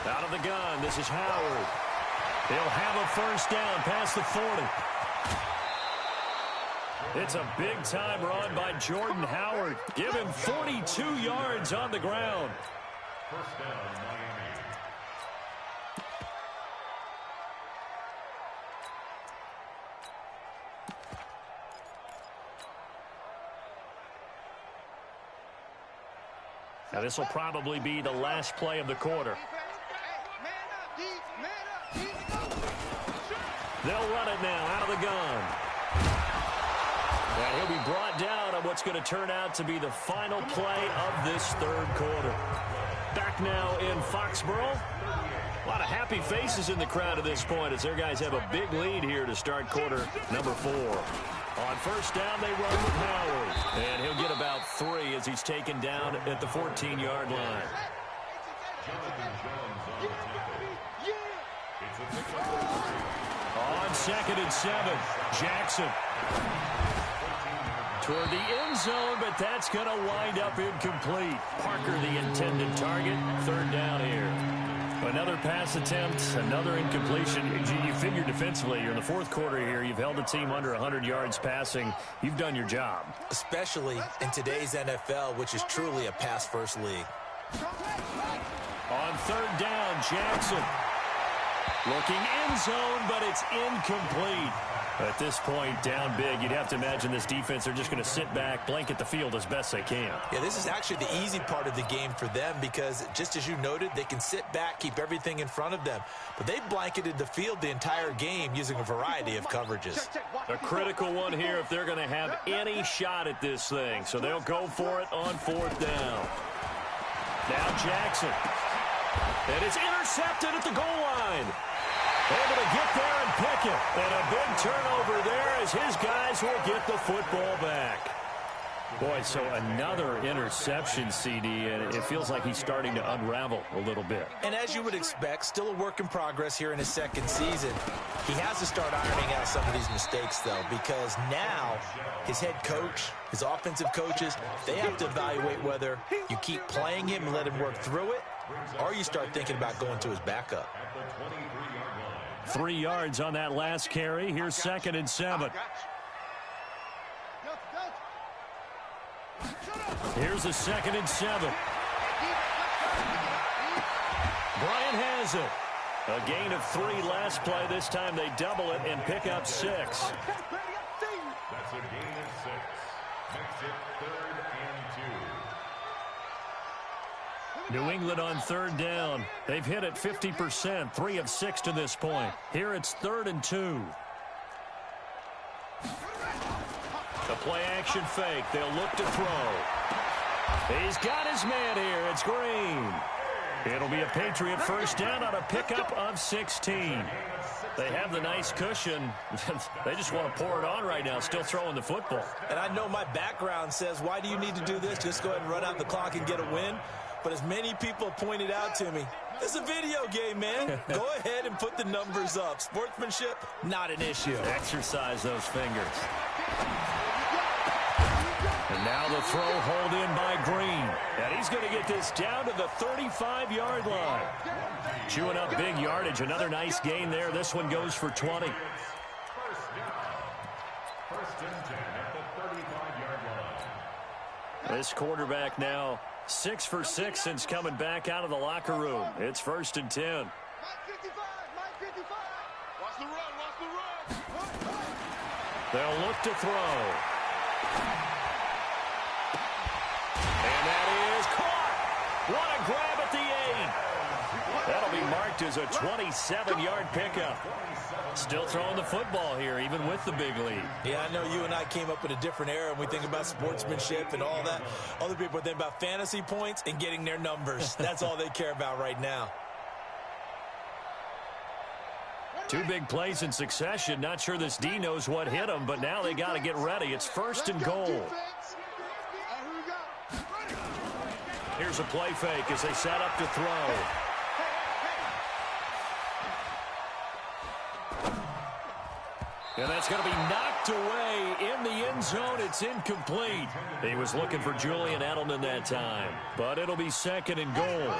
Speaker 6: Out of the gun, this is Howard. They'll have a 1st down past the 40. It's a big-time run by Jordan Howard. Give him 42 yards on the ground.
Speaker 7: 1st down, Miami.
Speaker 6: Now, this will probably be the last play of the quarter. They'll run it now out of the gun. And he'll be brought down on what's going to turn out to be the final play of this 3rd quarter. Back now in Foxborough. A lot of happy faces in the crowd at this point as their guys have a big lead here to start quarter number 4. On 1st down, they run with Howard. And he'll get about 3 as he's taken down at the 14-yard line. On 2nd and 7, Jackson. Toward the end zone, but that's going to wind up incomplete. Parker, the intended target. 3rd down here. Another pass attempt, another incompletion. You figure defensively, you're in the 4th quarter here. You've held the team under 100 yards passing. You've done your job. Especially in today's NFL, which is truly a pass-first league. On 3rd down, Jackson. Looking end zone, but it's incomplete. At this point, down big, you'd have to imagine this defense are just going to sit back, blanket the field as best they can.
Speaker 8: Yeah, this is actually the easy part of the game for them because, just as you noted, they can sit back, keep everything in front of them. But they've blanketed the field the entire game using a variety of coverages.
Speaker 6: A critical one here if they're going to have any shot at this thing. So they'll go for it on 4th down. Now Jackson. And it's intercepted at the goal line. Able to get there and pick it. And a big turnover there as his guys will get the football back. Boy, so another interception, CD, and it feels like he's starting to unravel a little bit.
Speaker 8: And as you would expect, still a work in progress here in his 2nd season. He has to start ironing out some of these mistakes, though, because now his head coach, his offensive coaches, they have to evaluate whether you keep playing him and let him work through it, or you start thinking about going to his backup.
Speaker 6: 3 yards on that last carry. Here's 2nd and 7. Here's a 2nd and 7. Bryant has it. A gain of 3 last play. This time they double it and pick up 6.
Speaker 7: That's a gain of 6. Makes it 3rd and 2.
Speaker 6: New England on third down. They've hit it 50%, 3 of 6 to this point. Here it's 3rd and 2. The play-action fake. They'll look to throw. He's got his man here. It's Green. It'll be a Patriot first down on a pickup of 16. They have the nice cushion. They just want to pour it on right now, still throwing the football.
Speaker 8: And I know my background says, why do you need to do this? Just go ahead and run out the clock and get a win. But as many people pointed out to me, it's a video game, man. Go ahead and put the numbers up. Sportsmanship, not an issue.
Speaker 6: Exercise those fingers. And now the throw hauled in by Green. And he's going to get this down to the 35-yard line. Chewing up big yardage. Another nice gain there. This one goes for 20.
Speaker 7: First and 10 at the 35-yard line.
Speaker 6: This quarterback now 6 for 6 since coming back out of the locker room. It's 1st and 10.
Speaker 9: Mike 55, Mike 55. Watch the run, watch the run.
Speaker 6: They'll look to throw. And that is caught. What a grab at the 8. That'll be marked as a 27-yard pickup. Still throwing the football here, even with the big lead.
Speaker 8: Yeah, I know you and I came up in a different era, and we think about sportsmanship and all that. Other people think about fantasy points and getting their numbers. That's all they care about right now.
Speaker 6: 2 big plays in succession. Not sure this D knows what hit him, but now they got to get ready. It's 1st and goal. Here's a play fake as they set up to throw. And that's going to be knocked away in the end zone. It's incomplete. He was looking for Julian Edelman that time, but it'll be 2nd and goal.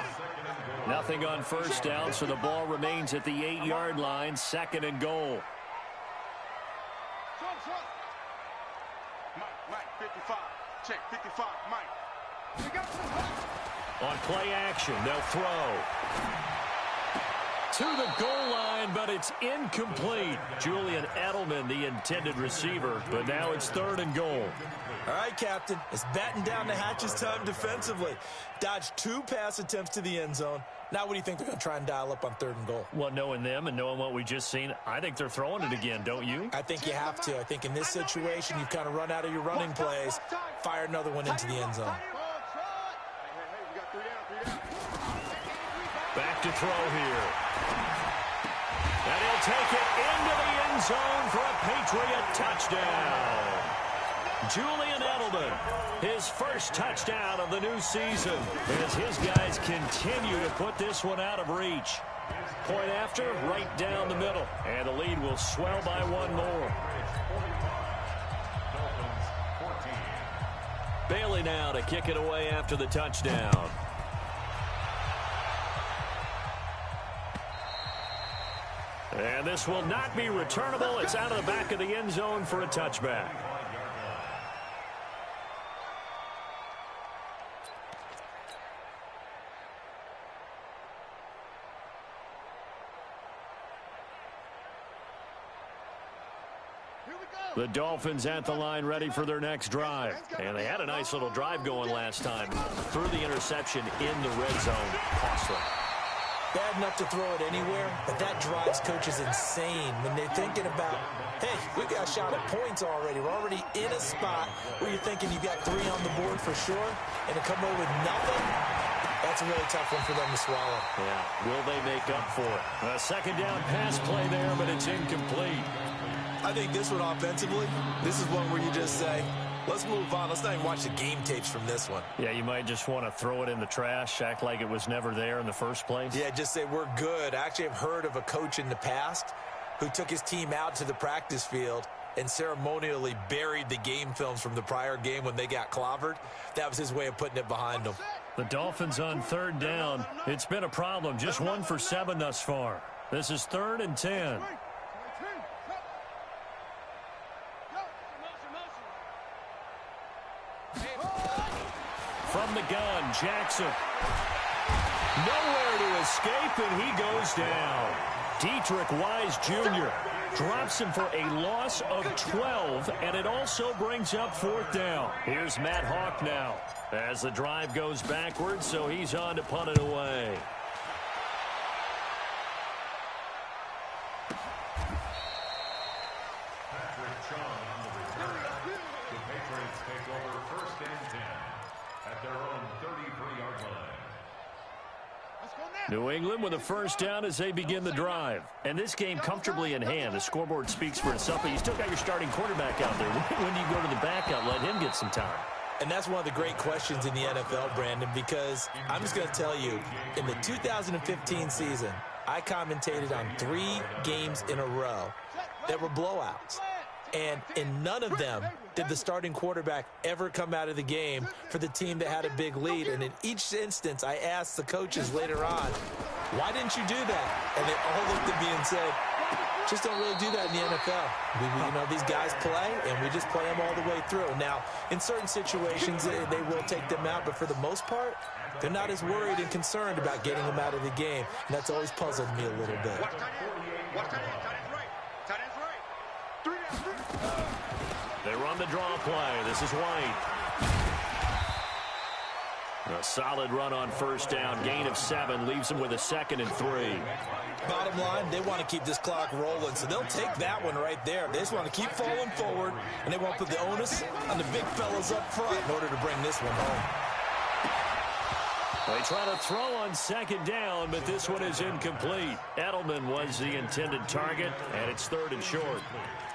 Speaker 6: Nothing on first down, so the ball remains at the 8-yard line, 2nd and goal.
Speaker 9: Mike, 55. Check, 55, Mike.
Speaker 6: On play action, they'll throw. To the goal line, but it's incomplete. Julian Edelman, the intended receiver, but now it's 3rd and goal.
Speaker 8: All right, Captain, it's batten down the hatches time defensively. Dodged 2 pass attempts to the end zone. Now what do you think they're going to try and dial up on 3rd and goal?
Speaker 6: Well, knowing them and knowing what we just seen, I think they're throwing it again, don't you?
Speaker 8: I think you have to. I think in this situation, you've kind of run out of your running plays. Fire another one into the end zone.
Speaker 6: Back to throw here. And he'll take it into the end zone for a Patriot touchdown. Julian Edelman, his first touchdown of the new season, as his guys continue to put this one out of reach. Point after, right down the middle, and the lead will swell by 1 more. Bailey now to kick it away after the touchdown. And this will not be returnable. It's out of the back of the end zone for a touchback. The Dolphins at the line ready for their next drive. And they had a nice little drive going last time. Threw the interception in the red zone. Costly.
Speaker 8: Bad enough to throw it anywhere, but that drives coaches insane when they're thinking about, hey, we got a shot at points already. We're already in a spot where you're thinking you got 3 on the board for sure, and to come away with nothing, that's a really tough one for them to swallow.
Speaker 6: Yeah, will they make up for it? A 2nd down pass play there, but it's incomplete.
Speaker 8: I think this one offensively, this is one where you just say, let's move on. Let's not even watch the game tapes from this one.
Speaker 6: Yeah, you might just want to throw it in the trash, act like it was never there in the first place.
Speaker 8: Yeah, just say we're good. I actually have heard of a coach in the past who took his team out to the practice field and ceremonially buried the game films from the prior game when they got clobbered. That was his way of putting it behind them.
Speaker 6: The Dolphins on 3rd down. It's been a problem. Just 1 for 7 thus far. This is 3rd and 10. From the gun, Jackson. Nowhere to escape, and he goes down. Dietrich Wise Jr. drops him for a loss of 12, and it also brings up 4th down. Here's Matt Hawk now as the drive goes backwards, so he's on to punt it away. New England with a first down as they begin the drive. And this game comfortably in hand. The scoreboard speaks for itself, but you still got your starting quarterback out there. When do you go to the backup, let him get some time?
Speaker 8: And that's one of the great questions in the NFL, Brandon, because I'm just going to tell you, in the 2015 season, I commentated on 3 games in a row that were blowouts. And in none of them did the starting quarterback ever come out of the game for the team that had a big lead. And in each instance, I asked the coaches later on, why didn't you do that? And they all looked at me and said, just don't really do that in the NFL. You know, these guys play, and we just play them all the way through. Now, in certain situations, they will take them out, but for the most part, they're not as worried and concerned about getting them out of the game. And that's always puzzled me a little bit.
Speaker 6: They run the draw play. This is White. A solid run on first down. Gain of 7 leaves them with a 2nd and 3.
Speaker 8: Bottom line, they want to keep this clock rolling, so they'll take that one right there. They just want to keep falling forward, and they want to put the onus on the big fellas up front in order to bring this one home.
Speaker 6: They try to throw on 2nd down, but this one is incomplete. Edelman was the intended target, and it's 3rd and short.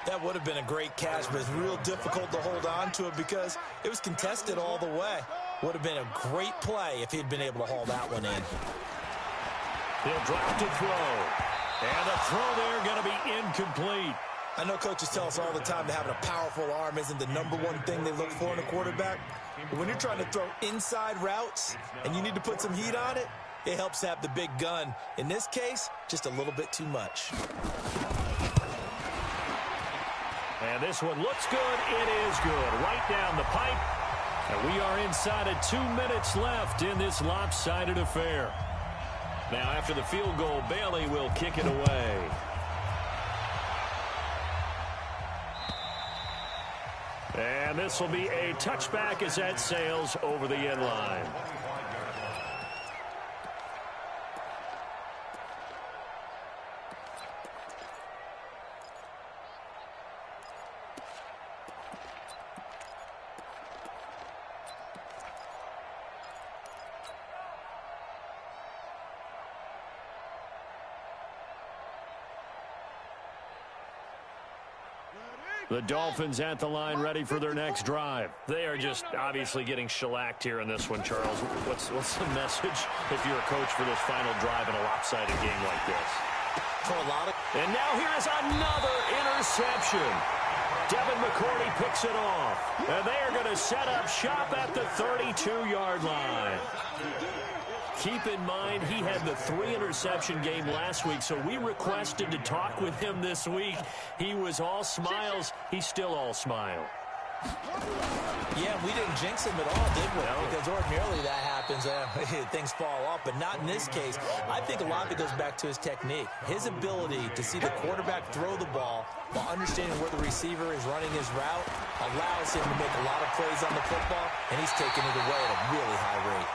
Speaker 8: That would have been a great catch, but it's real difficult to hold on to it because it was contested all the way. Would have been a great play if he'd been able to haul that one in.
Speaker 6: He'll drop to throw. And the throw there going to be incomplete.
Speaker 8: I know coaches tell us all the time that having a powerful arm isn't the #1 thing they look for in a quarterback. But when you're trying to throw inside routes and you need to put some heat on it, it helps have the big gun. In this case, just a little bit too much.
Speaker 6: And this one looks good. It is good. Right down the pipe. And we are inside of 2 minutes left in this lopsided affair. Now, after the field goal, Bailey will kick it away. And this will be a touchback as that sails over the end line. The Dolphins at the line ready for their next drive. They are just obviously getting shellacked here in this one, Charles. What's the message if you're a coach for this final drive in a lopsided game like this?
Speaker 8: For a lot of...
Speaker 6: And now here is another interception. Devin McCourty picks it off. And they are going to set up shop at the 32-yard line. Keep in mind, he had the 3-interception game last week, so we requested to talk with him this week. He was all smiles. He's still all smile.
Speaker 8: Yeah, we didn't jinx him at all, did we? No. Because ordinarily that happens, things fall off, but not in this case. I think a lot of it goes back to his technique. His ability to see the quarterback throw the ball while understanding where the receiver is running his route allows him to make a lot of plays on the football, and he's taking it away at a really high rate.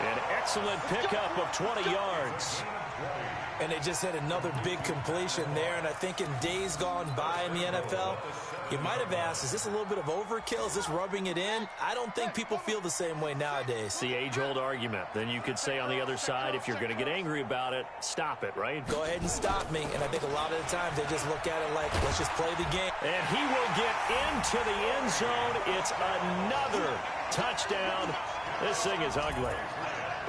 Speaker 6: An excellent pickup of 20 yards.
Speaker 8: And they just had another big completion there. And I think in days gone by in the NFL, you might have asked, is this a little bit of overkill? Is this rubbing it in? I don't think people feel the same way nowadays.
Speaker 6: It's the age-old argument. Then you could say on the other side, if you're going to get angry about it, stop it, right?
Speaker 8: Go ahead and stop me. And I think a lot of the times they just look at it like, let's just play the game.
Speaker 6: And he will get into the end zone. It's another touchdown. This thing is ugly.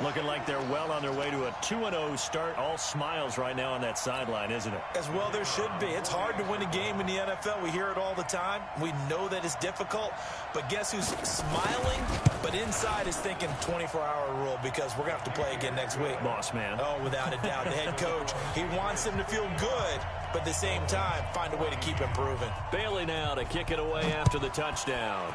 Speaker 6: Looking like they're well on their way to a 2-0 start. All smiles right now on that sideline, isn't it?
Speaker 8: As well there should be. It's hard to win a game in the NFL. We hear it all the time. We know that it's difficult. But guess who's smiling? But inside is thinking 24-hour rule because we're going to have to play again next week.
Speaker 6: Boss man.
Speaker 8: Oh, without a doubt. The head coach, he wants him to feel good, but at the same time, find a way to keep improving.
Speaker 6: Bailey now to kick it away after the touchdown.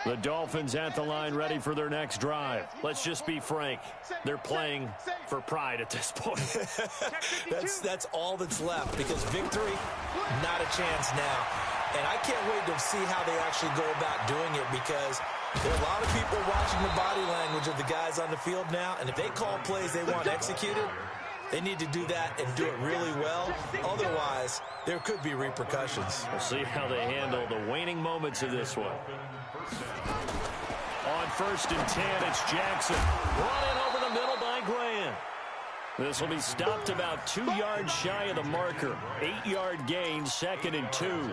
Speaker 6: The Dolphins at the line ready for their next drive. Let's just be frank. They're playing for pride at this point.
Speaker 8: That's all that's left, because victory, not a chance now. And I can't wait to see how they actually go about doing it, because there are a lot of people watching the body language of the guys on the field now, and if they call plays they want executed, they need to do that and do it really well. Otherwise, there could be repercussions.
Speaker 6: We'll see how they handle the waning moments of this one. On 1st and 10, it's Jackson. Brought in over the middle by Grant. This will be stopped about 2 yards shy of the marker. 8-yard gain, 2nd and 2.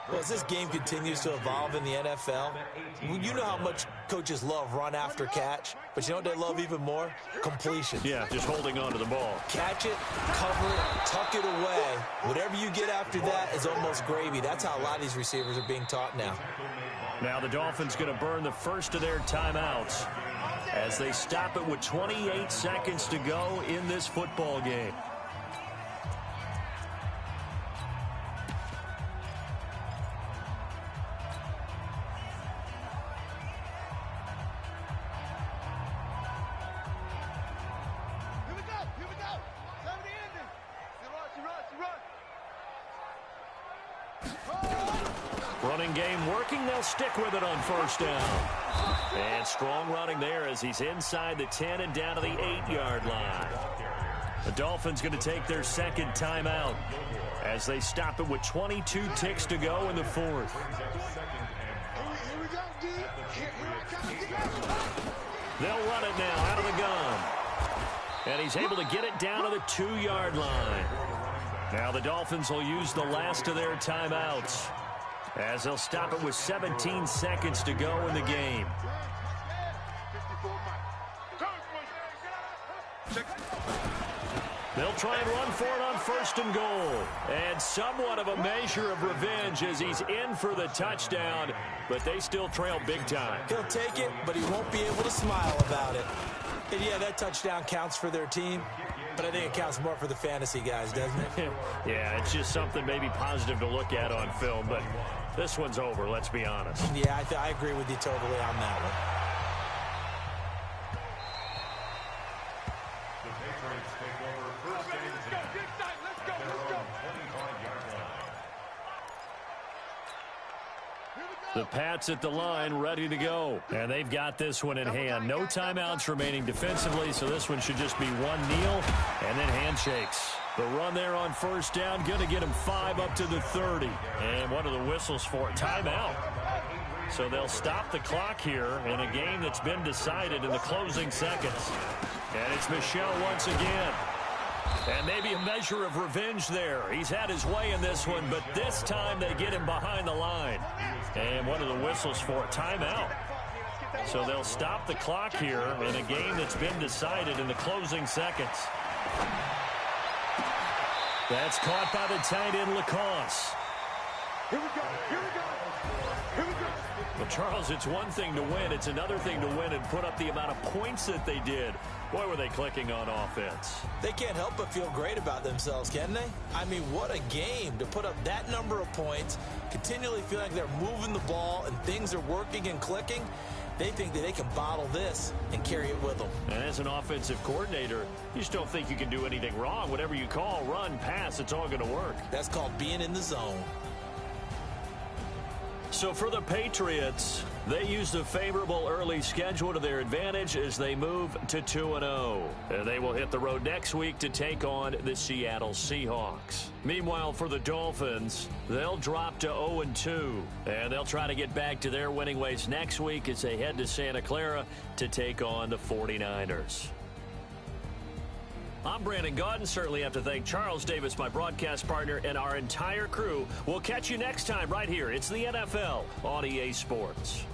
Speaker 8: Well, as this game continues to evolve in the NFL, you know how much coaches love run after catch, but you know what they love even more? Completion.
Speaker 6: Yeah, just holding on to the ball.
Speaker 8: Catch it, cover it, tuck it away. Whatever you get after that is almost gravy. That's how a lot of these receivers are being taught now.
Speaker 6: Now the Dolphins going to burn the first of their timeouts as they stop it with 28 seconds to go in this football game. Running game working. They'll stick with it on 1st down. And strong running there as he's inside the 10 and down to the 8-yard line. The Dolphins going to take their second timeout as they stop it with 22 ticks to go in the 4th. They'll run it now out of the gun. And he's able to get it down to the 2-yard line. Now the Dolphins will use the last of their timeouts as they'll stop it with 17 seconds to go in the game. They'll try and run for it on 1st and goal. And somewhat of a measure of revenge as he's in for the touchdown, but they still trail big time.
Speaker 8: He'll take it, but he won't be able to smile about it. And yeah, that touchdown counts for their team, but I think it counts more for the fantasy guys, doesn't it?
Speaker 6: Yeah, it's just something maybe positive to look at on film, but this one's over, let's be honest.
Speaker 8: Yeah, I agree with you totally on that one.
Speaker 6: The Pats at the line, ready to go. And they've got this one in hand. No timeouts remaining defensively, so this one should just be one kneel and then handshakes. The run there on 1st down, going to get him 5 up to the 30. And what are the whistles for? Timeout. So they'll stop the clock here in a game that's been decided in the closing seconds. And it's Michel once again. And maybe a measure of revenge there. He's had his way in this one, but this time they get him behind the line. And what are the whistles for? Timeout. So they'll stop the clock here in a game that's been decided in the closing seconds. That's caught by the tight end, Lacoste.
Speaker 9: Here we go. Here we go. Here we go.
Speaker 6: Well, Charles, it's one thing to win. It's another thing to win and put up the amount of points that they did. Boy, were they clicking on offense.
Speaker 8: They can't help but feel great about themselves, can they? I mean, what a game to put up that number of points, continually feel like they're moving the ball and things are working and clicking. They think that they can bottle this and carry it with them.
Speaker 6: And as an offensive coordinator, you just don't think you can do anything wrong. Whatever you call, run, pass, it's all going to work.
Speaker 8: That's called being in the zone.
Speaker 6: So for the Patriots, they use the favorable early schedule to their advantage as they move to 2-0. They will hit the road next week to take on the Seattle Seahawks. Meanwhile, for the Dolphins, they'll drop to 0-2, and they'll try to get back to their winning ways next week as they head to Santa Clara to take on the 49ers. I'm Brandon Gaudin. Certainly have to thank Charles Davis, my broadcast partner, and our entire crew. We'll catch you next time right here. It's the NFL on EA Sports.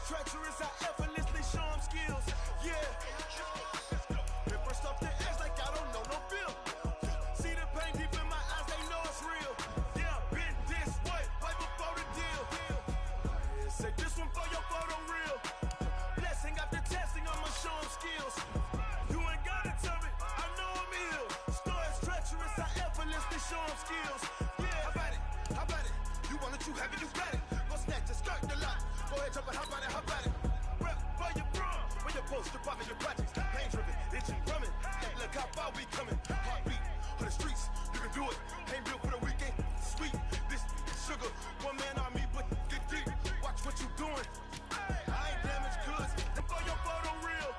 Speaker 2: treacherous, I effortlessly show 'em skills. Yeah. Hit first off the edge like I don't know no feel. See the pain deep in my eyes, they know it's real. Yeah, been this way before the deal. Say this one for your photo real. Blessing after testing, I'ma show 'em skills. You ain't gotta tell me, I know I'm ill. Stories treacherous, I effortlessly show 'em skills. Yeah, how about it? How about it? You want it, you have it, you got it. Go snatch it, skirt the lot. Go ahead, jump it, how about it? How about it? Rep for your brum, for your poster, popping your projects. Pain driven, itching, drumming. Look how far we coming. Heartbeat on the streets, you can do it. Ain't built for the weekend. Sweet, this sugar, one man army, but get deep. Watch what you doing. I ain't damaged goods. For your photo real.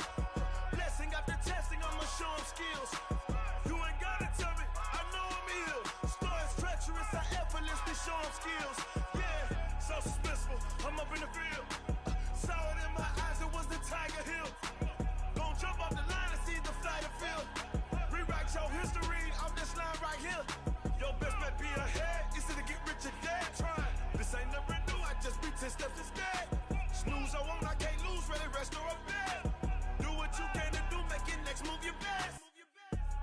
Speaker 2: Blessing after testing, I'ma show 'em skills. You ain't gotta tell me, I know I'm ill. Stories treacherous, I effortlessly show 'em skills. Yeah, so suspenseful, I'm up in the field. Saw it in my eyes, it was the Tiger Hill. Gon' jump off the line and see the flight of field. Rewrite your history off this line right here. Your best bet be ahead, instead of get rich or dead trying. This ain't never new, I just be 10 steps instead. Snooze or won't, I can't lose, ready, rest or a bed. Do what you can to do, make your next move your best.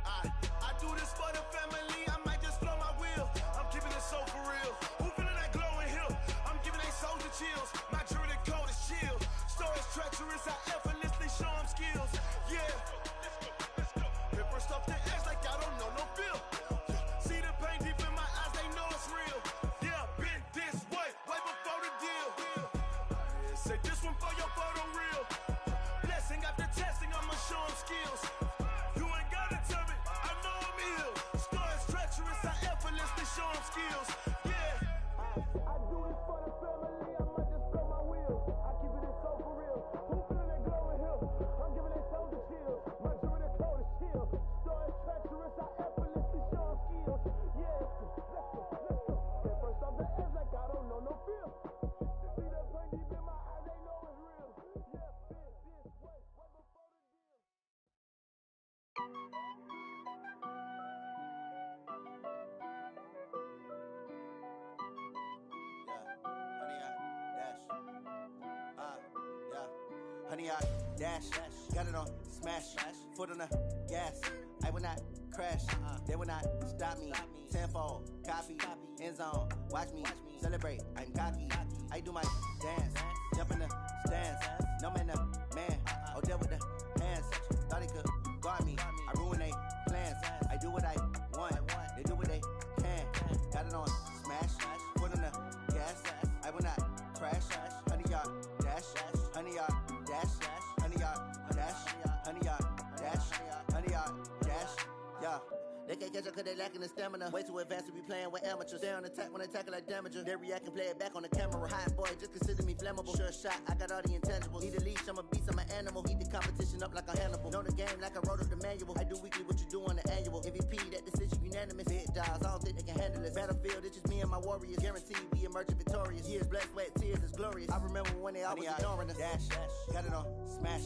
Speaker 2: I do this for the family, I might just blow my wheel. I'm keeping it so for real. Who feeling that glowing hill? I'm giving they soldier chills. My jewelry code is chill. Stories treacherous, I effortlessly show 'em skills. Yeah. Hit first off the edge like I don't know no feel. See the pain deep in my eyes, they know it's real. Yeah, been this way before the deal. Say this one for your photo real. Blessing after testing, I'ma show 'em skills. You ain't gotta tell me, I know I'm ill. Stories treacherous, I effortlessly show 'em skills. Yeah. I do this for the family, I might just blow my wheel. I keep it so for real. Who feeling that glowing hill? I'm giving they soldier chills. My jewelry code is chill. Stories treacherous, I effortlessly show 'em skills. Yeah, let's go. Hit first off the edge like I don't know no feel. See that pain deep in my eyes, they know it's real. Yeah, been this way before the deal. Honey, I dash, got it on smash, foot on the gas. I will not crash, they will not stop me. Tenfold, copy, end zone, watch me celebrate. I'm cocky, I do my dance, jump in the stands. No man, the man, oh, deal with the hands. Thought he could guard me, I ruin they plans. I do what I want, they do what they can. Got it on smash, foot on the gas. I will not crash, honey, y'all dash, honey, y'all dash, honey, y'all dash, honey, y'all dash, honey, y'all dash, yeah.
Speaker 1: They can't catch up cause they lacking the stamina. Way too advanced to be playing with amateurs. Stay on attack when they tackle like damager. They react and play it back on the camera. Hot boy, just consider me flammable. Sure shot, I got all the intangibles. Need a leash, I'm a beast, I'm an animal. Heat the competition up like a Hannibal. Know the game like I wrote up the manual. I do weekly what you do on the annual. MVP, that decision unanimous. Big dogs, I don't think they can handle this. Battlefield, it's just me and my warriors. Guaranteed we emerging victorious. Years, blood, sweat, tears, is glorious. I remember when they always ignoring us. Dash, got it on smash,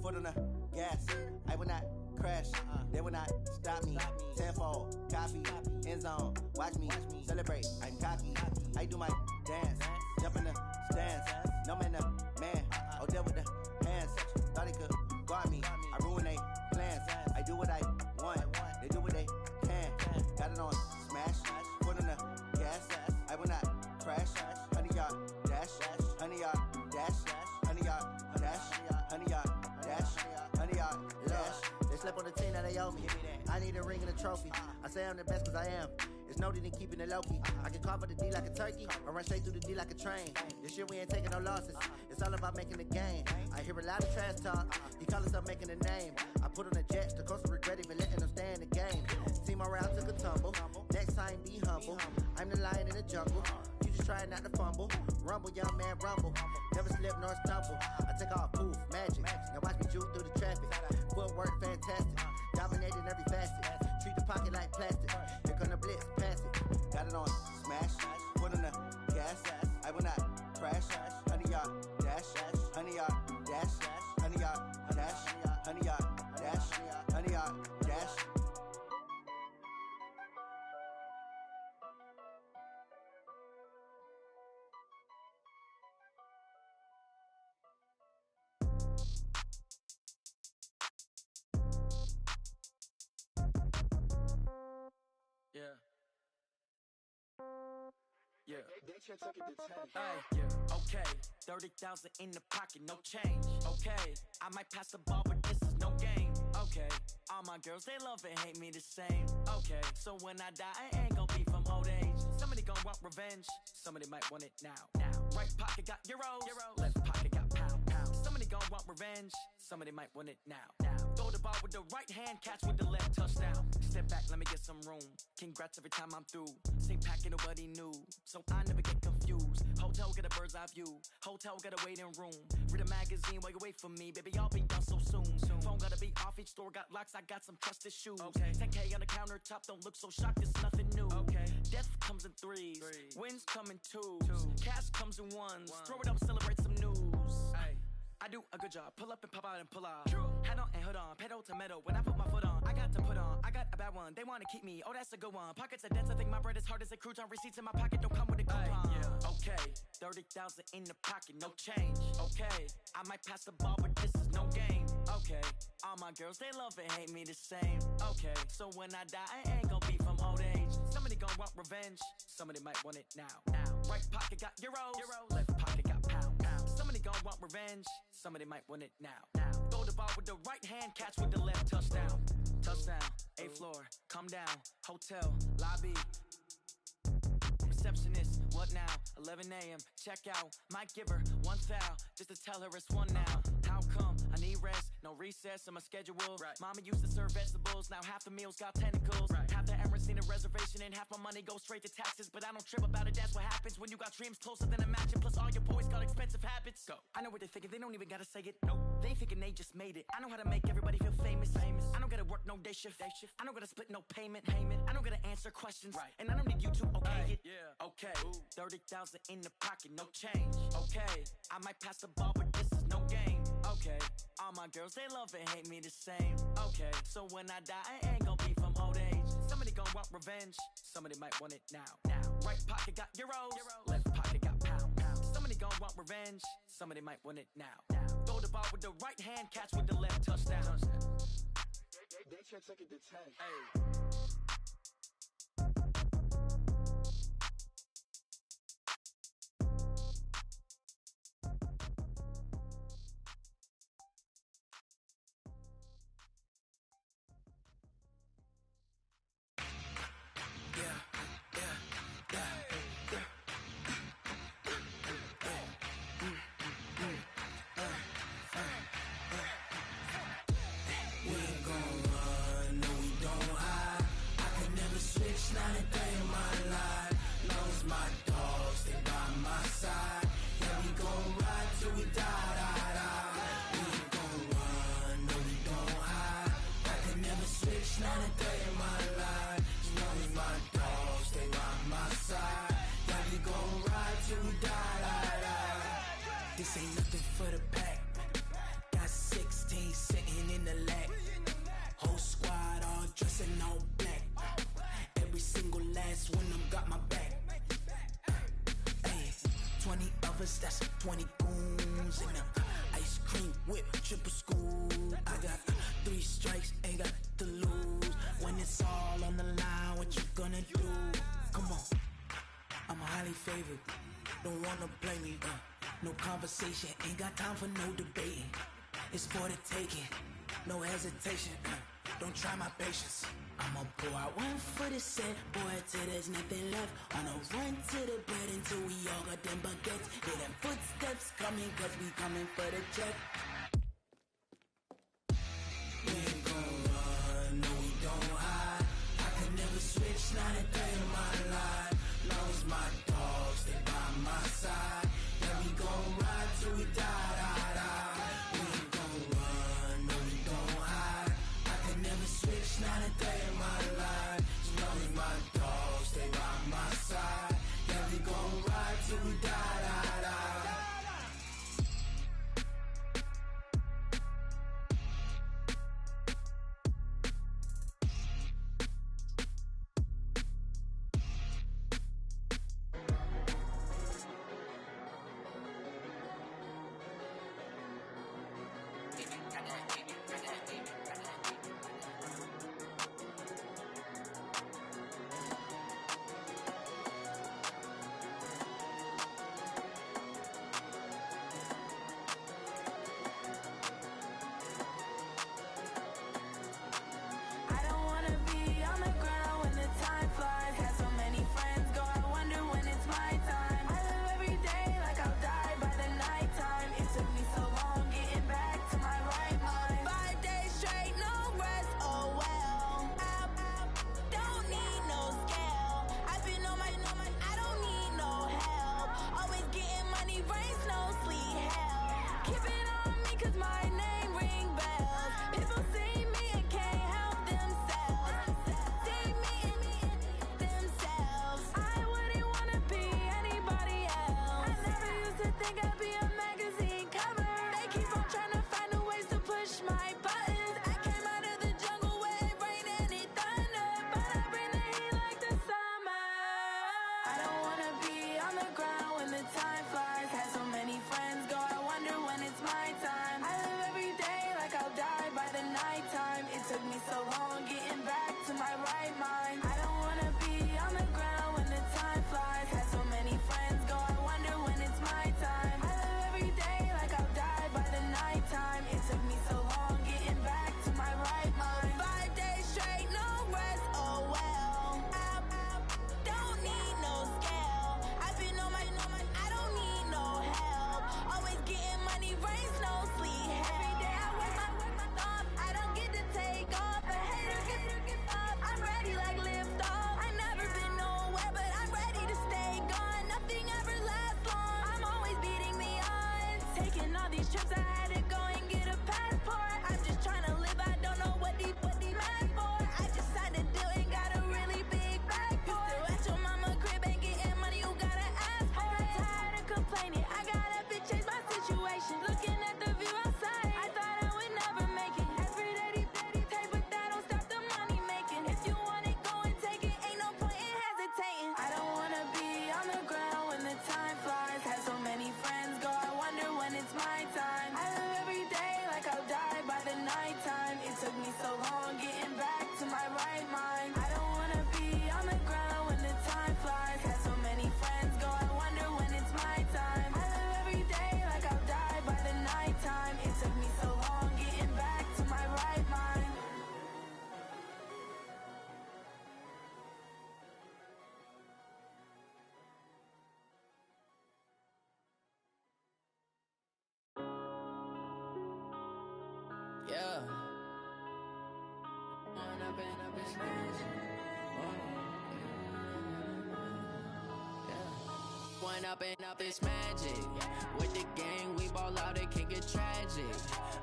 Speaker 1: foot on the gas. I will not crash, they will not stop me. Tenfold, copy, end zone, watch me celebrate. I'm cocky, I do my dance, jump in the stands. No man, the man, oh, deal with the hands. Thought he could guard me, I ruin they plans. I do what I want, they do what they can. Got it on smash, foot on the gas. I will not crash, honey, y'all dash, honey, y'all dash, honey, y'all dash, honey, y'all dash, honey, y'all dash. They slept on the team, now they owe me. I need a ring and a trophy. I say I'm the best cause I am. It's noted in keeping it low-key. I can carve the D like a turkey, or run straight through the D like a train. This year we ain't taking no losses. It's all about making the game. I hear a lot of trash talk. He call himself making a name. I put on the jets, the coast regret even letting them stay in the game. Team around took a tumble. Next time be humble. I'm the lion in the jungle. You just try not to fumble. Rumble, young man, rumble. Never slip nor stumble. I take off, poof, magic. Now watch me juke through the traffic. Footwork fantastic. Dominating every facet. Treat the pocket like plastic. Here come the blitz, pass it. Got it on smash. Foot on the gas. I will not crash. Honey, y'all dash. Honey, y'all dash. Honey, y'all dash. Honey, y'all dash. Honey, y'all dash.
Speaker 2: check it to 10.
Speaker 3: Hey, okay, 30,000 in the pocket, no change. Okay, I might pass the ball, but this is no game. Okay, all my girls, they love and hate me the same. Okay, so when I die, I ain't gon' be from old age. Somebody gon' want revenge, somebody might want it now. Right pocket got euros, left pocket got pound. Somebody gon' want revenge, somebody might want it now. Throw the ball with the right hand, catch with the left, touchdown. Step back, let me get some room. Congrats every time I'm through. Same packet, nobody knew, so I never get confused. Hotel get a bird's eye view, hotel get a waiting room. Read a magazine while you wait for me, baby, I'll be done so soon. Phone gotta be off, each store got locks, I got some trusted shoes. Okay, 10K on the countertop, don't look so shocked, it's nothing new. Okay, death comes in threes, wins come in twos, cash comes in ones. Throw it up, celebrate some news. Ay. I do a good job, pull up and pop out and pull off. Head on and hood on, pedal to metal. When I put my foot on, I got to put on. I got a bad one, they wanna keep me, oh that's a good one. Pockets are dense, I think my bread is hard as a crouton. Receipts in my pocket don't come with a coupon. Okay, 30,000 in the pocket, no change. Okay, I might pass the ball, but this is no game. Okay, all my girls, they love and hate me the same. Okay, so when I die, I ain't gon' be from old age. Somebody gon' want revenge, somebody might want it now. Right pocket got euros, left pocket got pound. Somebody gon' want revenge, somebody might want it now. Throw the ball with the right hand, catch with the left, touchdown. Touchdown, 8th floor, come down, hotel, lobby. Receptionist, what now? 11 a.m., check out. Might give her one foul, just to tell her it's one now. How come? I need rest, no recess in my schedule. Mama used to serve vegetables, now half the meals got tentacles. Half the Emirates need a reservation and half my money goes straight to taxes. But I don't trip about it, that's what happens when you got dreams closer than a match. And plus all your boys got expensive habits. Go. I know what they're thinking, they don't even gotta say it. Nope. They ain't thinking they just made it. I know how to make everybody feel famous. I don't gotta work no day shift. I don't gotta split no payment. I don't gotta answer questions. And I don't need you to okay it. Okay, 30,000 in the pocket, no change. Okay, I might pass the ball, but this is no game. Okay, all my girls, they love and hate me the same. Okay, so when I die, I ain't gon' be from old age. Somebody gon' want revenge, somebody might want it now. Right pocket got euros, left pocket got pound. Somebody gon' want revenge, somebody might want it now. Throw the ball with the right hand, catch with the left, touchdown.
Speaker 2: They check it to 10.
Speaker 3: Hey. This ain't nothing for the pack. Got 16 sitting in the lap. Whole squad all dressing all black. Every single last one of them got my back. Hey, 20 of us, that's 20 goons in the ice cream whip, triple school. I got 3 strikes, ain't got to lose. When it's all on the line, what you gonna do? Come on, I'm highly favored. Don't wanna blame me. No conversation, ain't got time for no debating. It's for the taking, no hesitation. Don't try my patience. I'ma pour out one for the set, boy, till there's nothing left. On a run to the bread until we all got them baguettes. Hear them footsteps coming, cause we coming for the check. We ain't gon' run, no we don't hide. I can never switch, not a day in my life. Long as my dogs, they by my side. Yeah, we gon' ride till we die. We ain't gon' run, no we don't hide. I can never switch, not a day in my life. As long as my dogs, stay by my side. Yeah, we gon' ride till we die. it's magic. One up and up, it's magic. With the gang, we ball out, it can get tragic.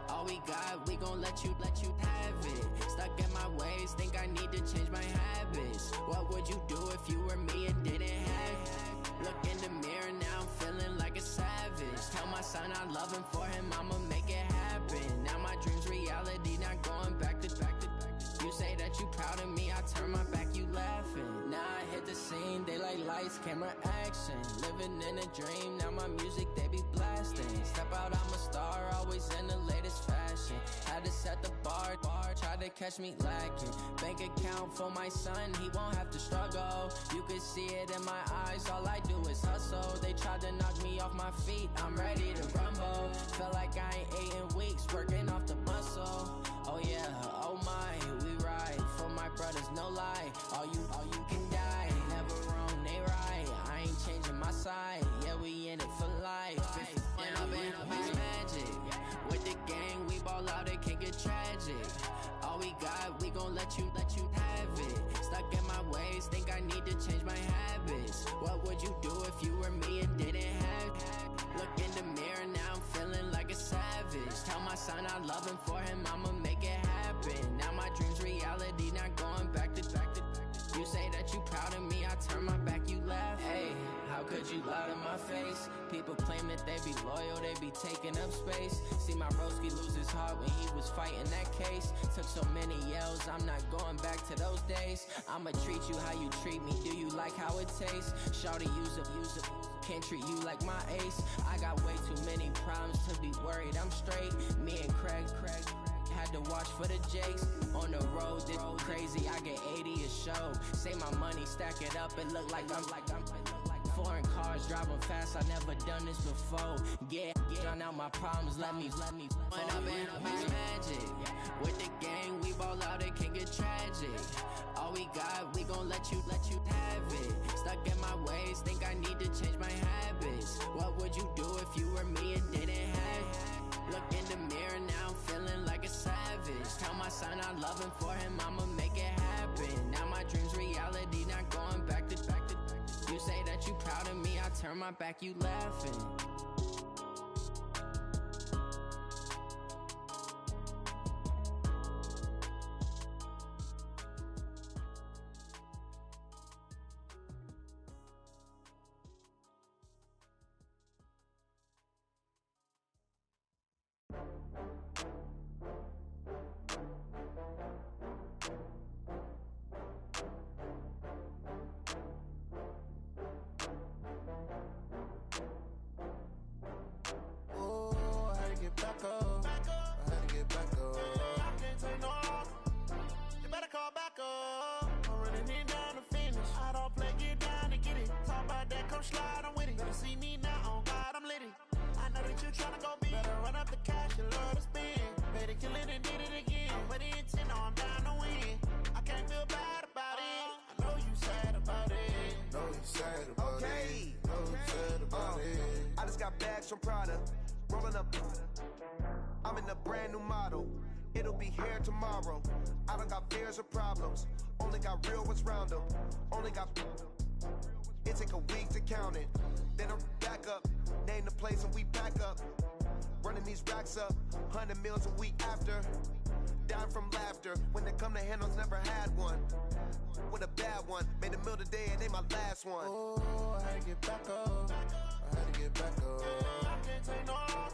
Speaker 3: All we got, we gon' let you have it. Stuck in my ways, think I need to change my habits. What would you do if you were me and didn't have it? Look in the mirror, now I'm feeling like a savage. Tell my son I love him, for him I'ma make it happen. Now my dream's reality, not going back to. You say that you proud of me, I turn my back, you laughing. Now I hit the scene, they like lights, camera, action. Living in a dream, now my music, they be blasting. Step out, I'm a star, always in the latest fashion. Had to set the bar, try to catch me lacking. Bank account for my son, he won't have to struggle. You could see it in my eyes, all I do is hustle. They tried to knock me off my feet, I'm ready to rumble. Feel like I ain't ate in weeks, working off the muscle. Oh yeah, oh my, we ride for my brothers, no lie. All you can die, never wrong, they right. I ain't changing my side, yeah, we in it for life. It's magic. With the gang, we ball out, it can get tragic. All we got, we gon' let you have it. Stuck in my ways, think I need to change my habits. What would you do if you were me and didn't have it? Look in the mirror, now I'm feeling like a savage. Tell my son I love him, for him I'ma make it happen. Now my dream's reality, not going back to. You say that you proud of me, I turn my back, you laugh. Hey, how could you lie to my face? People claim that they be loyal, they be taking up space. See my broski lose his heart when he was fighting that case. Took so many yells, I'm not going back to those days. I'ma treat you how you treat me, do you like how it tastes? Shawty, use it, can't treat you like my ace. I got way too many problems to be worried, I'm straight. Me and Craig had to watch for the Jakes. On the road, this crazy, I get 80 a show. Say my money, stack it up, it look like I'm foreign cars, driving fast, I never done this before. Yeah, drown out my problems, let me One up and up, it's magic. With the gang, we ball out, it can get tragic. All we got, we gon' let you have it. Stuck in my ways, think I need to change my habits. What would you do if you were me and didn't have it? Look in the mirror, now I'm feeling like a savage. Tell my son I love him, for him I'ma make it happen. Now my dream's reality, not going back to. You say that you proud of me, I turn my back, you laughing.
Speaker 10: From Prada, rolling up. I'm in a brand new model. It'll be here tomorrow. I don't got fears or problems. Only got real ones round them. Only got. It take a week to count it. Then I'm back up. Name the place and we back up. Running these racks up. 100 meals a week after. Dying from laughter. When it come to handles, never had one. With a bad one. Made a meal today and they my last one.
Speaker 2: Oh, I had to get back up. I had to get back up.
Speaker 9: I can't take no loss.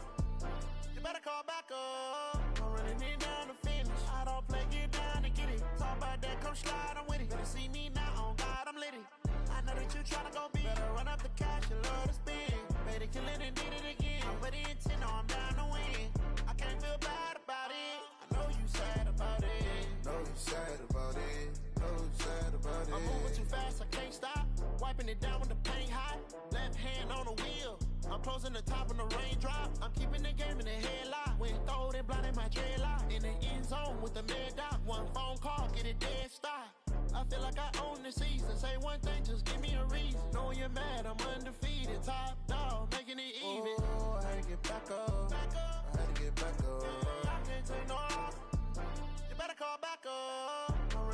Speaker 9: You better call back up. I'm running it down to finish. I don't play, get down to get it. Talk about that, come slide, I'm with it. Better see me now, on God, I'm litty. I know that you tryna go big. Better run up the cash, you love to spend. Better kill it and did it again. I'm with the intent, no, I'm down to win. I can't feel bad about it. I know you sad about it.
Speaker 2: Know you sad about it. Know you sad about it.
Speaker 9: I'm moving too fast, I can't stop. Wiping it down with the paint hot. Left hand on the wheel. I'm closing the top of the raindrop. I'm keeping the game in the headlock. When throwed and blinded my dreadlock. In the end zone with the mad dot. One phone call, get it dead stop. I feel like I own the season. Say one thing, just give me a reason. Knowing you're mad, I'm undefeated. Top dog, making it even.
Speaker 2: Oh, I had to get back up. I had to get back up.
Speaker 9: I can't take no loss. You better call back up. I'm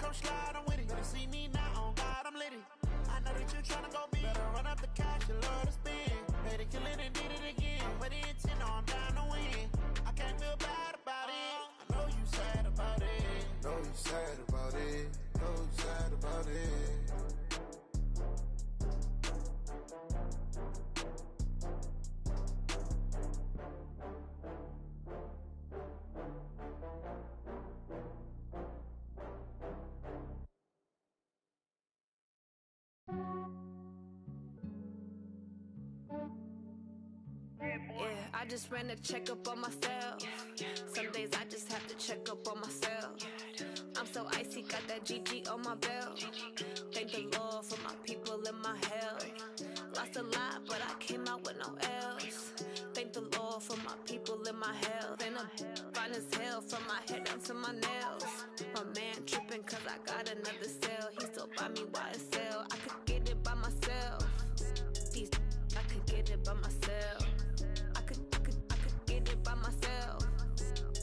Speaker 9: come slide, I'm with it. Better see me now, on God, I'm litty. I know that you tryna go big. Better run up the cash, you love to spend. Made it, kill it, and did it again. With the intent, no, I'm down to win. I can't feel bad about it. I know you sad about it.
Speaker 10: Know you sad about it. Know you sad about it.
Speaker 11: Yeah, I just ran a checkup on myself. Some days I just have to check up on myself. I'm so icy, got that GG on my belt. Thank the Lord for my people and my health. Lost a lot, but I came out with no L's. Thank the Lord for my people and my health. And I'm fine as hell from my head down to my nails. My man tripping cause I got another cell. He still buy me YSL. I could get it by myself. These I could get it by myself. I could get it by myself.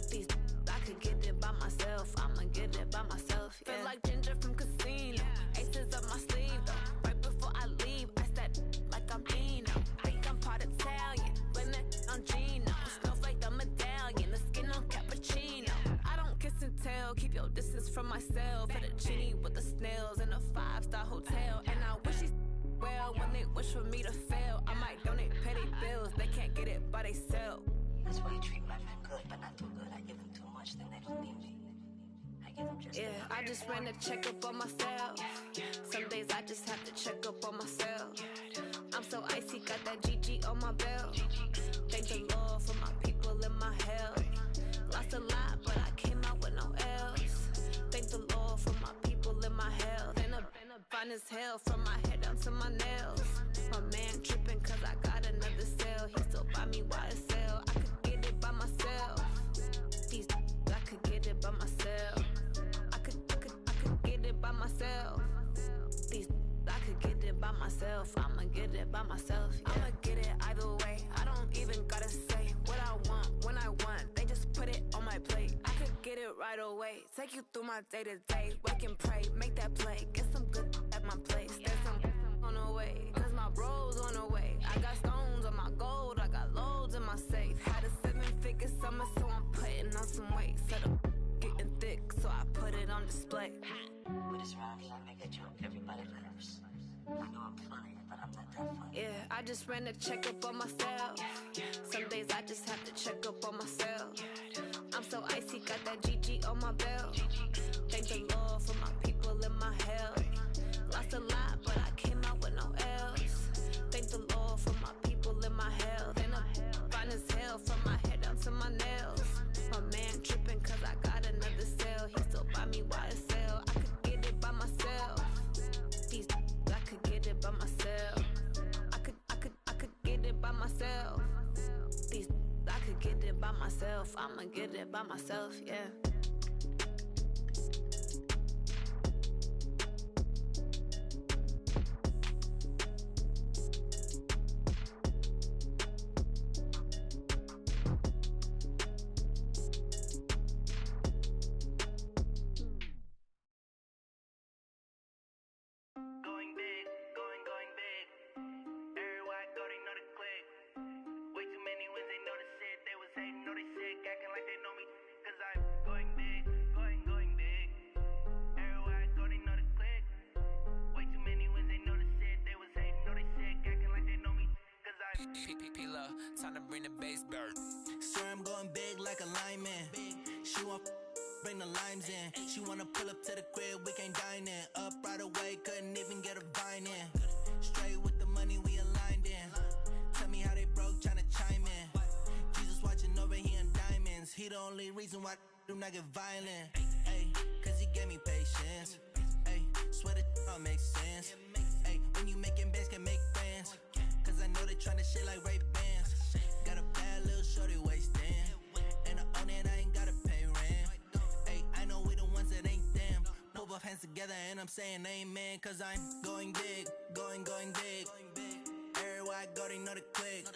Speaker 11: These I could get it by myself. I'ma get it by myself. Yeah. Feel like Ginger from Casino. Aces up my sleeve though. Right before I leave, I said like I'm Dino. Think I'm part Italian, blame it on Gino. Snowflake the medallion, the skin on cappuccino. I don't kiss and tell, keep your distance from myself. Put a genie with the snails in a 5-star hotel. And I wish he's well when they wish for me to fail. I might donate petty bills, they can't get it by they sell.
Speaker 12: That's why you treat my men good, but not too good. I give them too much, then they don't need me. I give them just
Speaker 11: yeah, I just ran a checkup on myself. Some days I just have to check up on myself. I'm so icy, got that GG on my belt. Thank the Lord for my people and my health. Lost a lot, but I came out with no L's. Thank the Lord for my people and my health. And I'm fine as hell from my head down to my nails. My man tripping cause I got another cell. He still buy me YSL. I could get it by myself. These I could get it by myself. I could get it by myself. These I could get it by myself. I'ma get it by myself. Yeah. I'ma get it either way. I don't even gotta say what I want when I want. They just put it on my plate. I could get it right away. Take you through my day to day. Wake and pray, make that play. Get some good at my place. There's some on the way. Cause my bro's on the way. I got stones on my gold. I got loads in my safe. Had a 7-figure summer, so I'm putting on some weight. Set up getting thick, so I put it on display.
Speaker 12: With this round here, I make a joke. Everybody laughs. I know I'm funny, but I'm not that funny.
Speaker 11: Yeah, I just ran a checkup on myself. Some days I just have to check up on myself. I'm so icy, got that GG on my belt. Thank the Lord for my people and my health. Lost a lot, but I came out with no L's. Thank the Lord for my people and my health. And I'm fine as hell from my head down to my nails. My man tripping cause I got another cell. He still buy me YSL. I could get it by myself. These I could get it by myself. I could get it by myself. These I could get it by myself. I'ma get it by myself, yeah.
Speaker 3: Time to bring the bass bird.
Speaker 13: Swear I'm going big like a lineman. She want bring the limes in. She wanna pull up to the crib, we can't dine in. Up right away, couldn't even get a vine in. Straight with the money, we aligned in. Tell me how they broke, tryna chime in. Jesus watching over, he in diamonds. He the only reason why do not get violent. Ay, cause he gave me patience. Ay, swear that all makes sense. Ay, when you making bands, can make friends. Cause I know they tryna shit like Ray Bans. Got a bad little shorty wasting. And I own it, I ain't gotta pay rent. Ay, I know we the ones that ain't them. Pull both hands together and I'm saying amen. Cause I'm going big, going big. Everywhere I go, they know the click.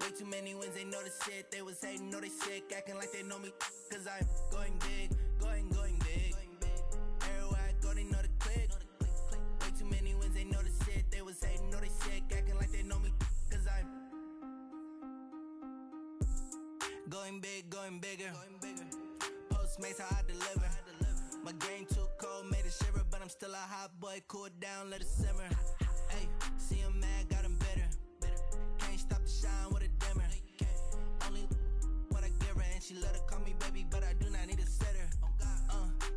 Speaker 13: Way too many wins, they know the shit. They was hating, know they sick, acting like they know me. Cause I'm going big, going big. Everywhere I Going big, going bigger. Postmates, how I deliver. My game too cold, made it shiver, but I'm still a hot boy. Cool it down, let it simmer. Hey, see him mad, got him bitter. Can't stop the shine with a dimmer. Only what I give her, and she love to call me baby, but I do not need a sitter.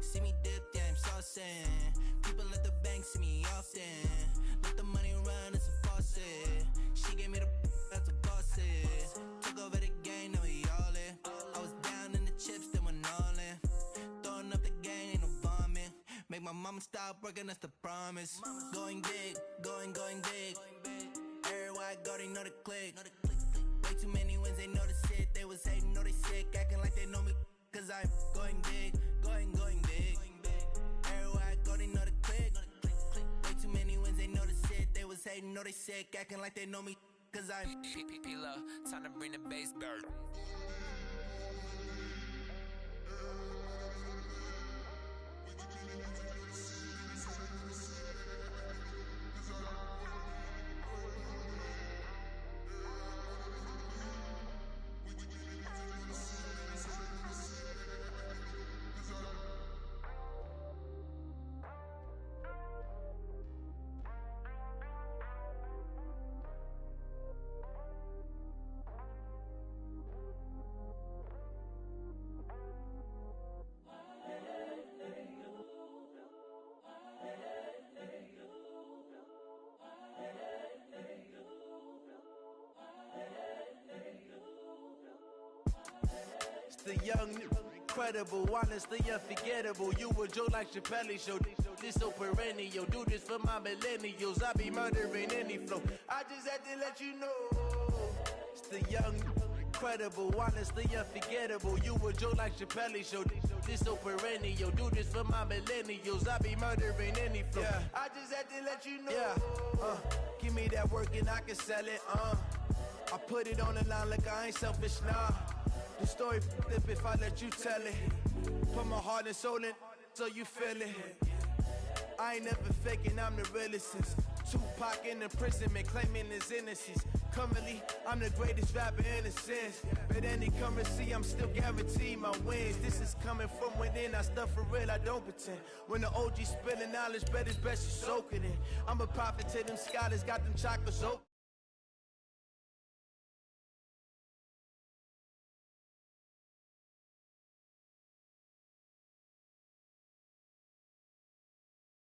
Speaker 13: See me dip, yeah, I'm saucing. People at the bank see me often. Let the money run, it's a faucet. She gave me the that's a boss is. Took over the game, now we all in. I was down in the chips, then went all in. Throwing up the game, ain't no vomit. Make my mama stop working, that's the promise. Going big, going big. Everywhere I go, they know the click. Way too many wins, they know the shit. They was hating, know they sick, acting like they know me. Cause I'm going big, going big. Everywhere I go, they know the click. Way too many wins, they know the shit. They was hating, know they sick, acting like they know me. Cause I'm P-P-P-Love, time to bring the bass back.
Speaker 14: The young, incredible, honestly unforgettable. You a joke like Chappelle Show. This so perennial. Do this for my millennials. I be murdering any flow. I just had to let you know. It's the young, incredible, honestly unforgettable. You a joke like Chappelle Show. This so perennial. Do this for my millennials. I be murdering any flow. Yeah. I just had to let you know. Yeah. Give me that work and I can sell it. I put it on the line like I ain't selfish, nah. The story flip if I let you tell it. Put my heart and soul in so you feel it. I ain't never faking, I'm the realest since Tupac in imprisonment, claiming his innocence. Currently, I'm the greatest rapper in a sense. But any currency, I'm still guaranteed my wins. This is coming from within, I stuff for real, I don't pretend. When the OG spilling knowledge, bet it's best you soak it in. I'm a prophet to them scholars, got them chakras open.